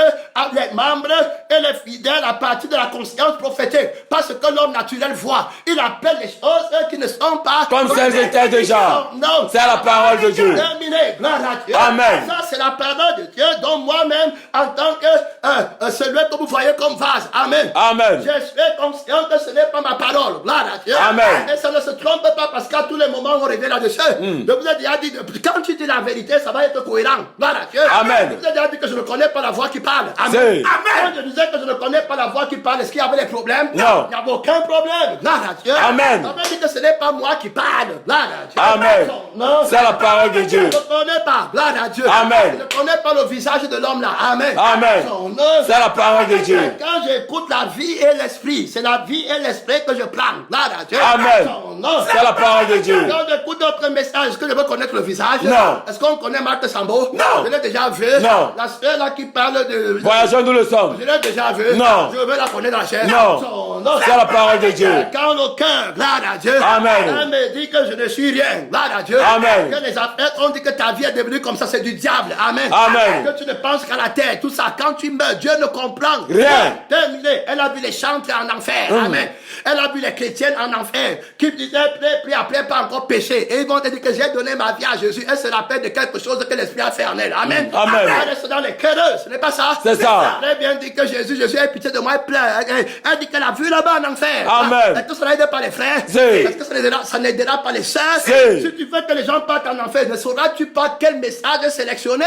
les membres et les fidèles à partir de la conscience prophétique. Parce que l'homme naturel voit. Il appelle les choses qui ne sont pas comme elles étaient déjà. Non. C'est la parole de Dieu. Terminé. Gloire à Dieu. Amen. Ça, c'est la parole de Dieu. Donc moi-même, en tant que celui que vous voyez comme vase. Amen. Amen. Je suis conscient que ce n'est pas ma parole. Gloire à Dieu. Amen. Et ça ne se trompe pas parce qu'à tous les moments, on revient là-dessus. Je vous ai déjà dit, quand tu dis la vérité, ça va être cohérent. Gloire à Dieu. Amen. Je vous ai déjà dit que je ne connais pas la voix qui parle. Amen. C'est. Amen. Quand je disais que je ne connais pas la voix qui parle, est-ce qu'il y avait des problèmes? Non. Il n'y avait aucun problème. Gloire à Dieu. Amen. Ça veut dire que ce n'est pas moi qui parle. Gloire à Dieu. Amen. Non. C'est la parole de Dieu. Je ne connais pas. Gloire à Dieu. Amen. Je ne connais pas le visage de l'homme là. Amen. Amen. Son nom. C'est la parole de Dieu. Quand j'écoute la vie et l'esprit, c'est la vie et l'esprit que je prends. Gloire à Dieu. Amen. Son nom. C'est la parole de Dieu. Quand j'écoute d'autres messages, est-ce que je veux connaître le visage? Non. Est-ce qu'on connaît Marthe Sambo? Non. Je l'ai déjà vu. Non. La sœur là qui parle de... Voyageons nous le sommes. Je l'ai déjà vu. Non. Je veux la connaître dans la chair. Non. Son nom. C'est la parole de Dieu. Quand le cœur, gloire à Dieu. Amen. Elle me dit que je ne suis rien. Gloire à Dieu. Amen. Que les affaires, on dit que ta vie est devenue comme ça, c'est du diable. Amen. Amen. Que tu ne penses qu'à la terre, tout ça. Quand tu meurs, Dieu ne comprend Rien. Terminé. Elle a vu les chantres en enfer. Amen. Elle a vu les chrétiennes en enfer qui disaient prie après pas encore péché. Et ils vont te dire que j'ai donné ma vie à Jésus. Elle se rappelle de quelque chose que l'Esprit a fait en elle. Amen. Amen. Elle reste dans les querelles. Ce n'est pas ça. C'est ça. Elle vient dire que Jésus ait pitié de moi. Elle pleure. Elle dit qu'elle a vu là-bas en enfer. Amen. Est-ce que ça n'aidera pas les frères? Si. Est-ce que ça n'aidera pas les sœurs? Si. Si tu veux que les gens partent en enfer, ne sauras-tu pas quel message sélectionner?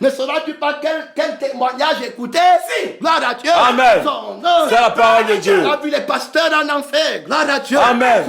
Ne sauras-tu pas quel témoignage écouter? Si. Gloire à Dieu. Amen. C'est la parole de Dieu. Elle a vu les pasteurs en enfer. Gloire à Dieu. Amen.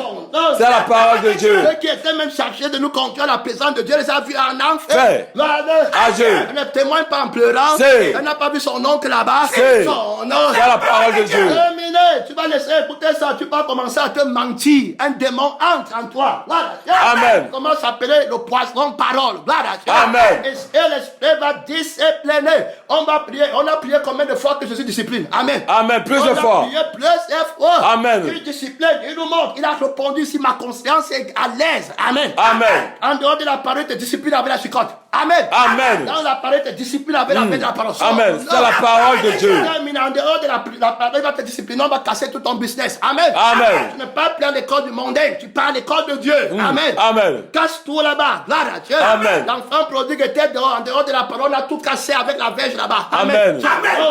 C'est la parole de Dieu. Ceux qui étaient même chargés de nous conduire à la présence de Dieu, les a vus en enfer. Gloire à Dieu. Elle ne témoigne pas en pleurant. Si. Elle n'a pas vu son oncle là-bas. Si. Son nom. C'est la parole de Dieu. Terminé. Tu vas laisser écouter ça. Tu vas commencer à te mentir. Un démon entre en toi. Gloire à Dieu. Amen. Comment s'appeler le poisson parole. Gloire à Dieu. Amen. Et l'esprit va discipliner. On va prier. On a prié combien de fois que Jésus discipline? Amen. Amen. Plusieurs fois. On a prié plusieurs fois. Amen. Il discipline. Il nous montre. Il a répondu si ma conscience est à l'aise. Amen. Amen. En dehors de la parole, te discipline avec la chicotte. Amen. Amen. Dans la parole, te discipline avec la parole. Amen. C'est la parole de Dieu. En dehors de la parole, il va te discipliner. On va casser tout ton business. Amen. Amen. Tu ne parles plus à l'école du mondain. Tu parles à l'école de Dieu. Amen. Amen. Casse tout là-bas. Gloire à Dieu. Amen. L'enfant prodigue était dehors. En dehors de la parole, on a tout cassé avec la verge là-bas. Amen.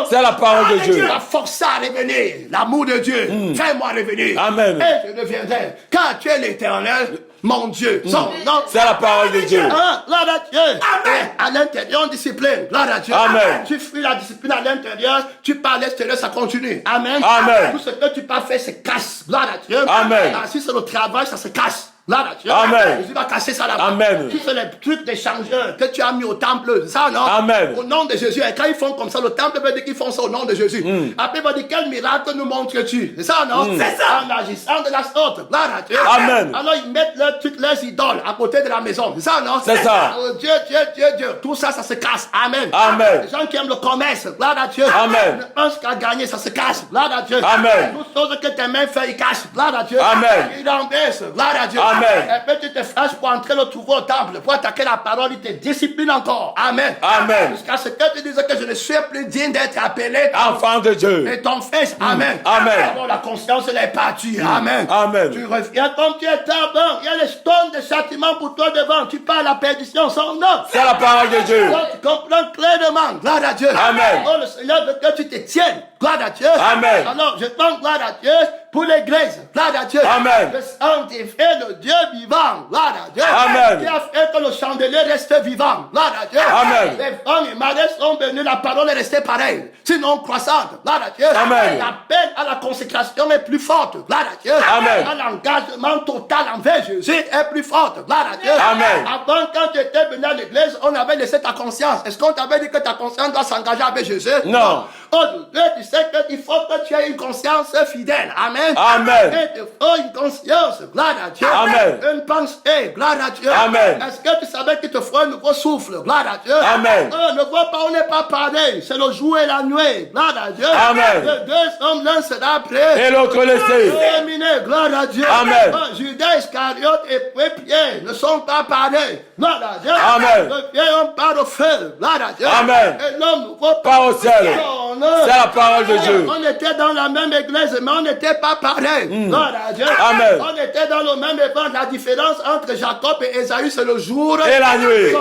C'est la parole de Dieu. Tu vas forcer à revenir. L'amour de Dieu. Fais-moi revenir. Amen. Et je reviendrai. Car tu es l'Éternel, mon Dieu. Son nom. C'est la parole de Dieu. Gloire à Dieu. Amen. À l'intérieur, on discipline. Gloire à Dieu. Amen. Tu fuis la discipline à l'intérieur. Tu pars à l'extérieur, ça continue. Amen. Amen. Tout ce que tu peux faire se casse. Gloire à Dieu. Amen. Si c'est le travail, ça se casse. Gloire à Dieu. Amen. Jésus va casser ça là-bas. Amen. Si c'est les trucs des changeurs que tu as mis au temple, ça non? Amen. Au nom de Jésus. Et quand ils font comme ça, le temple veut dire qu'ils font ça au nom de Jésus. Après, il va dire quel miracle nous montres-tu? C'est ça, non? C'est ça. En agissant de la sorte. Gloire à Dieu. Amen. Alors, ils mettent toutes leurs idoles à côté de la maison. C'est ça, non? C'est ça. Dieu. Tout ça, ça se casse. Amen. Amen. Les gens qui aiment le commerce. Gloire à Dieu. Amen. Ne pensent qu'à gagner, ça se casse. Gloire à Dieu. Amen. Toutes choses que tes mains font, ils cachent. Gloire à Dieu. Amen. Ils renversent. Gloire à Dieu. Amen. Et puis tu te fâches pour entrer le trouver au temple, pour attaquer la parole, il te discipline encore. Amen. Amen. Jusqu'à ce que tu dises que je ne suis plus digne d'être appelé Enfant de Dieu. et ton fils. Amen. Amen. Alors la conscience elle est partie. Amen. Amen. Tu reviens comme tu es tardant. Il y a les stones de châtiment pour toi devant. Tu pars à la perdition sans nom. C'est la parole de Dieu. Donc, tu comprends clairement. Gloire à Dieu. Amen. Oh, le Seigneur veut que tu te tiennes. Gloire à Dieu. Amen. Alors, je prends gloire à Dieu pour l'église. Gloire à Dieu. Amen. Le sanctifié, le Dieu vivant. Gloire à Dieu. Amen. Qui a fait que le chandelier reste vivant. Gloire à Dieu. Amen. Les femmes et maris sont venus, la parole est restée pareille. Sinon croissante. Gloire à Dieu. Amen. L'appel à la consécration est plus forte. Gloire à Dieu. Amen. L'engagement total envers Jésus est plus forte. Gloire à Dieu. Amen. Avant, quand tu étais venu à l'église, on avait laissé ta conscience. Est-ce qu'on t'avait dit que ta conscience doit s'engager avec Jésus? Non. Aujourd'hui, tu sais qu'il faut que tu aies une conscience fidèle. Amen. Amen. Il te faut une conscience. Gloire à Dieu. Amen. Une pensée. Gloire à Dieu. Amen. Est-ce que tu savais qu'il te faut un nouveau souffle? Gloire à Dieu. Amen. Ne vois pas, on n'est pas pareil. C'est le jour et la nuit. Gloire à Dieu. Amen. Les deux hommes, l'un sera prêt. Et l'autre laissé. Terminé. Gloire à Dieu. Amen. Judas Iscariote et Pierre ne sont pas pareils. Gloire à Dieu. Amen. Le Pierre, on part au feu. Gloire à Dieu. Amen. Et l'homme ne voit Pas au ciel. C'est la parole de Dieu. On était dans la même église, mais on n'était pas pareil. Gloire à Dieu. Amen. On était dans le même évangile. La différence entre Jacob et Ésaü, c'est le jour Et la nuit.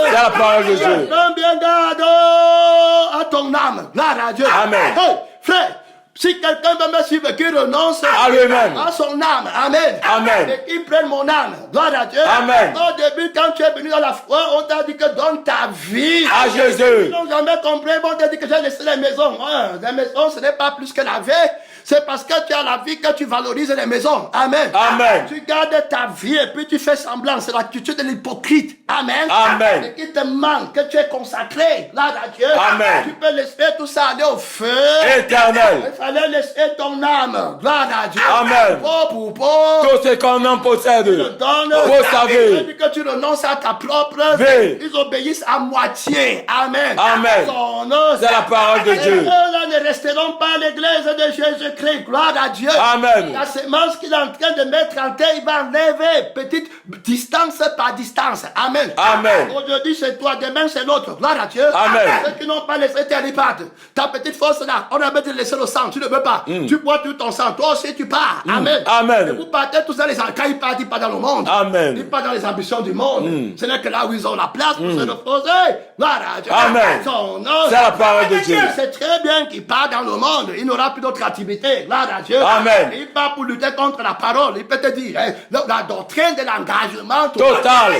C'est la parole de Dieu. Donne bien garde à ton âme. Gloire à Dieu. Amen. Hey, frère. Si quelqu'un veut me suivre, qu'il renonce à lui-même, à son âme. Amen. Amen. Et qu'il prenne mon âme. Gloire à Dieu. Amen. Au début, quand tu es venu dans la foi, on t'a dit que donne ta vie à Jésus. Ils n'ont jamais compris. On t'a dit que j'ai laissé les maisons. Les maisons, ce n'est pas plus que la vie. C'est parce que tu as la vie que tu valorises les maisons. Amen. Amen. Tu gardes ta vie et puis tu fais semblant. C'est l'attitude de l'hypocrite. Amen. Amen. Et qui te manque, que tu es consacré. Là, à Dieu. Amen. Tu peux laisser tout ça aller au feu éternel. Il fallait laisser ton âme. Gloire à Dieu. Amen. Tout ce qu'on en possède. Vous savez. que tu renonces à ta propre vie. Ils obéissent à moitié. Amen. Amen. C'est la parole de Dieu. Là ne resteront pas à l'église de Jésus secret. Gloire à Dieu. Amen. La semence qu'il est en train de mettre en terre, il va enlever petite distance par distance. Amen. Amen. Aujourd'hui c'est toi, demain c'est l'autre. Gloire à Dieu. Amen. Ceux qui n'ont pas laissé tes ripates, ta petite force là, on a besoin de laisser le sang, tu ne veux pas. Tu bois tout ton sang, toi aussi tu pars. Amen. Amen. Et vous partez tous dans les quand il part, il part dans le monde. Amen. Il part dans les ambitions du monde. Ce n'est que là où ils ont la place pour se reposer. Gloire à Dieu. Amen. Son nom. C'est la parole de Dieu. C'est très bien qu'il part dans le monde. Il n'aura plus d'autre activité. Gloire à Dieu. Amen. Il part pour lutter contre la parole. Il peut te dire, la doctrine de l'engagement Total.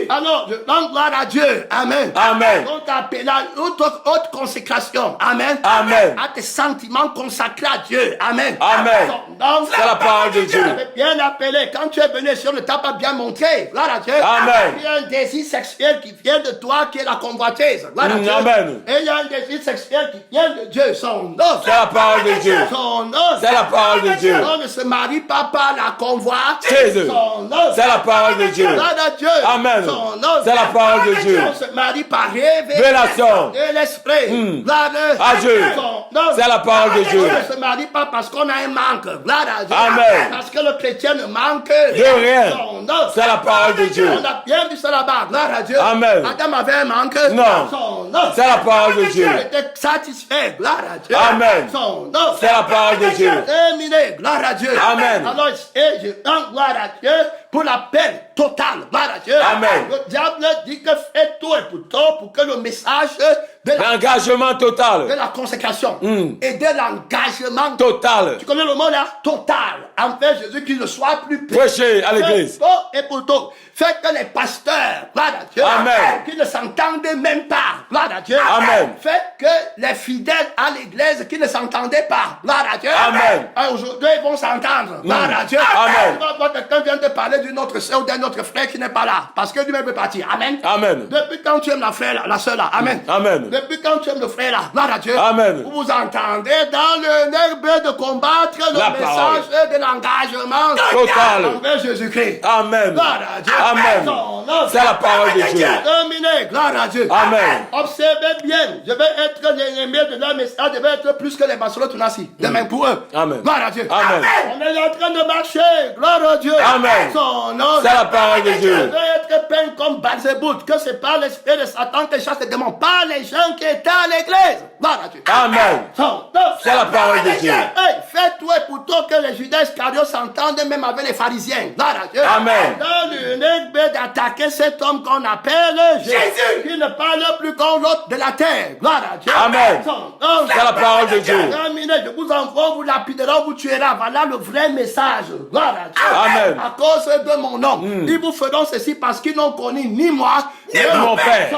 Alors, je rends gloire à Dieu. Amen. Amen. Donc, appelé à haute consécration. Amen. Amen. À tes sentiments consacrés à Dieu. Amen. Amen. Donc, C'est la parole de Dieu. bien appelé. Quand tu es venu sur le t'a pas bien montré. Gloire à Dieu. Amen. Il y a un désir sexuel qui vient de toi, qui est la convoitise. Gloire à Dieu. Amen. Et il y a un désir sexuel qui vient de Dieu. Son nom. C'est la parole de Dieu. Son nom. C'est la parole de Dieu. On ne se marie pas par la convoitise. Jésus. Son nom. C'est la parole de Dieu. Gloire à Dieu. Amen. Son nom. C'est la parole de Dieu. On se marie par révélation Révélation. de l'esprit. Gloire À Dieu. Son nom. C'est la parole de Dieu. On ne se marie pas parce qu'on a un manque. Gloire à Dieu. Amen. Parce que le chrétien ne manque De rien. Son nom. C'est la parole de Dieu. On a bien vu ça là-bas. Gloire à Dieu. Amen. Adam avait un manque. Non. Son nom. C'est la parole de Dieu. Il était satisfait. Gloire à Dieu. Amen. Son nom. C'est la parole de Dieu. Terminé. Gloire à Dieu. Amen. Alors, et je rends gloire à Dieu pour la paix totale. Gloire à Dieu. Amen. Le diable dit que fais tout et pour que le message de L'engagement de total. la consécration et de l'engagement Total. Tu connais le mot là? Total. Envers Jésus, qu'il ne soit plus Prêcher à l'église. Et pour tout. Fait que les pasteurs, gloire à Dieu, Amen. qui ne s'entendaient même pas, gloire à Dieu. Amen. Fait que les fidèles à l'église qui ne s'entendaient pas, gloire à Dieu. Amen. Aujourd'hui, ils vont s'entendre, gloire à Dieu. Amen. Tu vas voir quelqu'un vient te parler d'une autre soeur ou d'un autre frère qui n'est pas là, parce que lui-même peut partir. Amen. Amen. Depuis quand tu aimes la frère là, la soeur là, amen. Amen. Depuis quand tu aimes le frère là, gloire à Dieu. Amen. Vous vous entendez dans le nerf de combattre le La message de l'engagement Total. envers Jésus-Christ. Amen. Gloire à Dieu. Amen. Son nom. C'est la parole de Dieu. Terminé. Gloire à Dieu. Amen. Observez bien. Je vais être l'ennemi de leur message. Je vais être plus que les Barcelone Tunasi. Demain pour eux. Amen. Gloire à Dieu. Amen. On est en train de marcher. Gloire à Dieu. Amen. Son nom. C'est la parole de Dieu. Je vais être peint comme Belzébuth. Que c'est pas l'esprit de Satan qui chasse les démons. Pas les gens qui étaient à l'église. Gloire à Dieu. Amen. Son nom. C'est la parole de Dieu. Hey, fais tout et pour tout que les Judas Iscariot s'entendent même avec les pharisiens. Gloire à Dieu. Amen. Dans l'unique but d'attaquer cet homme qu'on appelle Jésus, qui ne parle plus qu'un l'autre de la terre. Gloire à Dieu. Amen. Son nom. C'est la parole de Dieu. Terminé, je vous envoie, vous lapiderez, vous tuera. Voilà le vrai message. Gloire à Dieu. Amen. À cause de mon nom. Ils vous feront ceci parce qu'ils n'ont connu ni moi, Ni mon Père.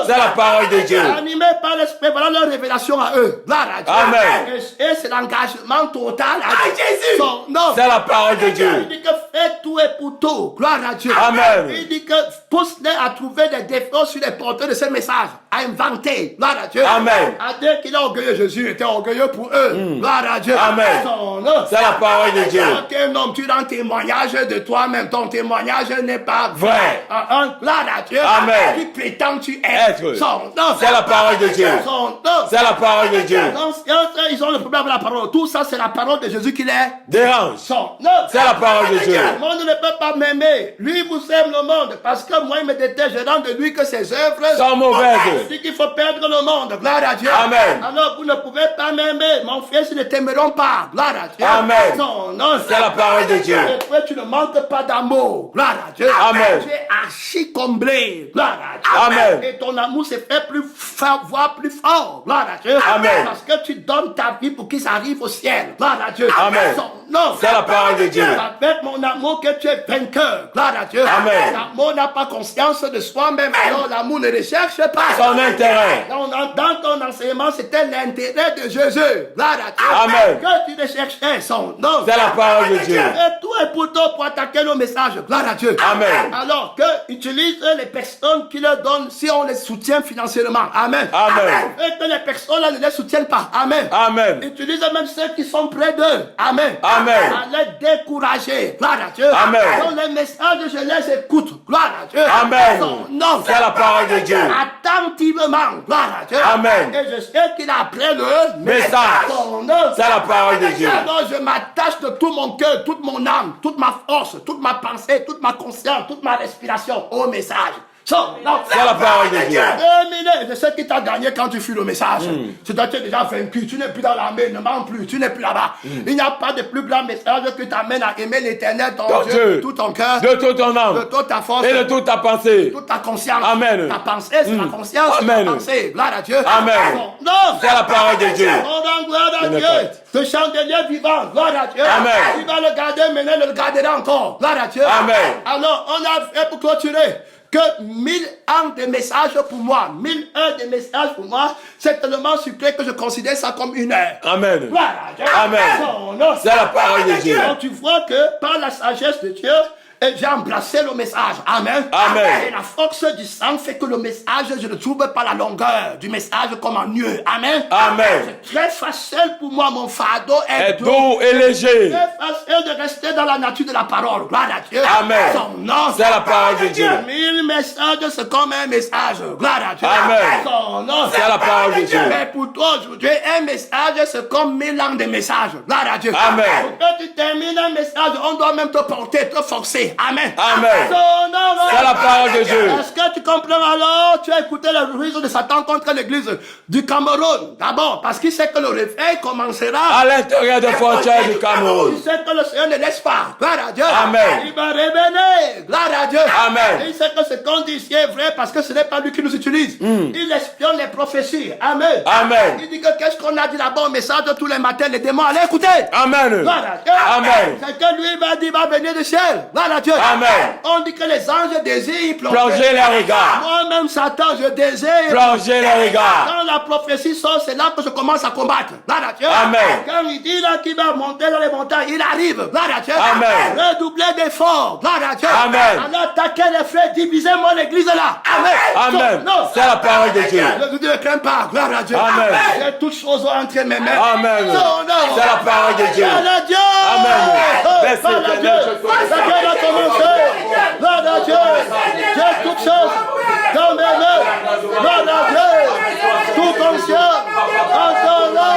C'est la parole de Dieu. Animés par l'esprit, voilà leur révélation à eux. Gloire à Dieu. Amen. Et c'est l'engagement total à Jésus. Son nom. C'est la parole de Il Dieu. dit que fais tout et pour tout. Gloire à Dieu. Amen. Il dit que pousse-les à trouver des défauts sur les porteurs de ce message. À inventer. Gloire à Dieu. Amen. À dire qu'il est orgueilleux. Jésus était orgueilleux pour eux. Gloire à Dieu. Amen. Son nom. C'est la parole de Dieu. Quand un homme, tu rends témoignage de toi-même. Ton témoignage n'est pas Vrai. Gloire à Dieu. Amen. Qui prétends-tu être? Être. Son nom. C'est la parole de Dieu. Son nom. C'est la parole de Dieu. Donc, ils ont le problème avec la parole. Tout ça, c'est la parole de Jésus qui les Dérange. son nom. C'est la parole de Dieu. Le monde ne peut pas m'aimer. Lui vous aime le monde. Parce que moi, il me déteste. Je rends de lui que ses œuvres Sont mauvaises. Il dit qu'il faut perdre le monde. Gloire à Dieu. Amen. Alors, vous ne pouvez pas m'aimer. Mon fils, ils ne t'aimeront pas. Gloire à Dieu. Amen. Son nom. C'est la parole de Dieu. Et puis, tu ne manques pas d'amour. Gloire à Dieu. Amen. Tu es archi comblé. Gloire à Dieu. Amen. Et ton amour s'est fait plus fort, voire plus fort. Gloire à Dieu. Amen. Parce que tu donnes ta vie pour qu'ils arrivent au ciel. Gloire à Dieu. Amen. Son nom. C'est la parole de Dieu. Avec mon amour que tu es vainqueur. Gloire à Dieu. Amen. L'amour n'a pas conscience de soi-même. Alors l'amour ne recherche pas Son intérêt. Dans ton enseignement, c'était l'intérêt de Jésus. Gloire à Dieu. Amen. Que tu recherchais son nom. C'est la parole de Dieu. Et tout est pour toi pour attaquer le message. Gloire à Dieu. Amen. Alors que utilise les personnes qui leur donnent si on les soutient financièrement. Amen. Amen. Et que les personnes là ne les soutiennent pas. Amen. Amen. Utilise même ceux qui sont près d'eux. Amen. Amen. À les décourager. Gloire à Dieu. Amen. Donc les messages, je les écoute. Gloire à Dieu. Amen. Son nom. C'est la parole de Dieu. Attentivement. Gloire à Dieu. Amen. Et je sais qu'il a appelé le Message. Son nom. C'est la parole de Dieu. Alors je m'attache de tout mon cœur, toute mon âme, toute ma force, toute ma pensée, toute ma conscience, toute ma respiration au message. C'est la parole de Dieu. Je sais qui t'a gagné quand tu fuis le message. C'est-à-dire que tu es déjà vaincu. Tu n'es plus dans l'armée, ne mens plus. Tu n'es plus là-bas. Il n'y a pas de plus grand message que t'amène à aimer l'éternel, ton Dieu, de tout ton cœur, de toute ton âme, de toute ta force, et de toute ta pensée, toute ta conscience. Amen. Ta pensée, c'est la conscience, Amen. ta pensée. Gloire à Dieu. Amen. Non, c'est la parole de Dieu. Gloire à Dieu. Ce chandelier vivant, gloire à Dieu. Amen. Il va le garder, maintenant il le gardera encore. Gloire à Dieu. Amen. Alors, on a fait pour clôturer que 1000 ans de messages pour moi, 1000 heures de messages pour moi, c'est tellement sucré que je considère ça comme une heure. Amen. Gloire à Dieu. Amen. C'est la parole de Dieu. Donc tu vois que par la sagesse de Dieu, et j'ai embrassé le message. Amen. Amen. Et la force du sang fait que le message, je ne trouve pas la longueur du message comme ennuyeux. Amen. Amen. C'est très facile pour moi, mon fardeau est doux et léger. C'est facile de rester dans la nature de la parole. Gloire à Dieu. Amen. Son nom, c'est la parole de Dieu. 1000 messages, c'est comme un message. Gloire à Dieu. Amen. Son nom, c'est la parole de Dieu. Mais pour toi aujourd'hui, un message, c'est comme 1000 ans de messages. Gloire à Dieu. Amen. Pour que tu termines un message, on doit même te porter, te forcer. Amen. Amen. C'est la parole de Dieu. Est-ce que tu comprends alors? Tu as écouté le réseau de Satan contre l'église du Cameroun. D'abord, parce qu'il sait que le réveil commencera à l'intérieur des frontières du Cameroun. Il sait que le Seigneur ne laisse pas. Gloire à Dieu. Amen. Il va révéler. Gloire à Dieu. Amen. Il sait que ce qu'on dit ici est vrai parce que ce n'est pas lui qui nous utilise. Il espionne les prophéties. Amen. Amen. Il dit que qu'est-ce qu'on a dit là-bas au message de tous les matins, les démons, allez écouter. Amen. Gloire à Dieu. Amen. C'est que lui va dire, va venir du ciel. Gloire à Dieu. Amen. On dit que les anges désirent plonger les regards. Moi-même, Satan, je désire plonger les regards. Quand la prophétie sort, c'est là que je commence à combattre. Gloire à Dieu. Amen. Quand il dit là qu'il va monter dans les montagnes, il arrive. Gloire à Dieu. Amen. Redoubler d'efforts. Gloire à Dieu. Amen. En attaquer les frères, divisez-moi l'église là. Amen. Amen. C'est la parole de Dieu. Je ne crains pas. Gloire à Dieu. Amen. J'ai toutes choses entre mes mains. Amen. C'est la parole de Dieu. Gloire à Dieu. Amen. Merci Gloire à Dieu. La guerre va commencer. Gloire à Dieu. J'ai toutes choses dans mes mains. Gloire à Dieu. Tout conscient. Encore là.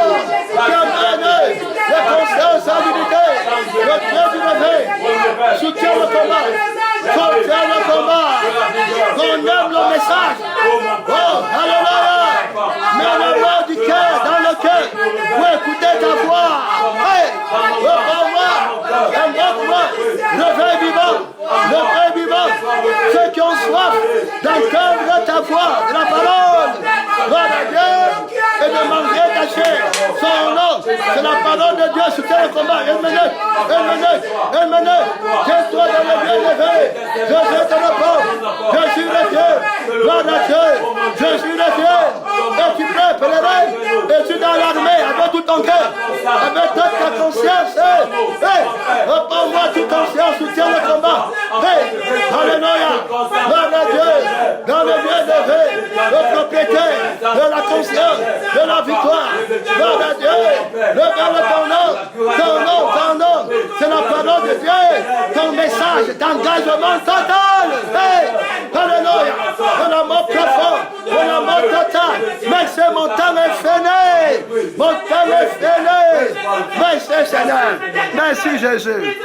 Bienvenue. Les consciences en unité. Le Dieu du réveil. Soutiens le combat. Soutiens le combat. Qu'on aime le message. Oh, alléluia. Mets la voix du cœur dans le cœur. Pour écouter ta voix. Hey, reprends-moi. Invoque-moi. Réveil vivant. Réveil vivant. Ceux qui ont soif d'entendre ta voix, de la parole. Gloire à Dieu. Et de manger ta chair. Son nom, c'est la parole de Dieu. Soutiens le combat. Emmenez. Tiens-toi dans le bien élevé. Je te repose. Je suis le Dieu. Gloire à Dieu. Je suis le Dieu. Et tu peux pèlerin. Et tu es dans l'armée avec tout ton cœur. Avec toute ta conscience. Reprends-moi toute conscience. Soutiens le combat. Alléluia. Gloire à Dieu. Dans le bien élevé. Le propriétaire de la conscience. De la victoire. Gloire à Dieu. Regarde ton nom. C'est la parole de Dieu. Ton message d'engagement total. Alléluia. Un amour profond. Un amour total. Merci, mon temps est fini. Mon temps est fini. Merci, Seigneur. Merci, Jésus.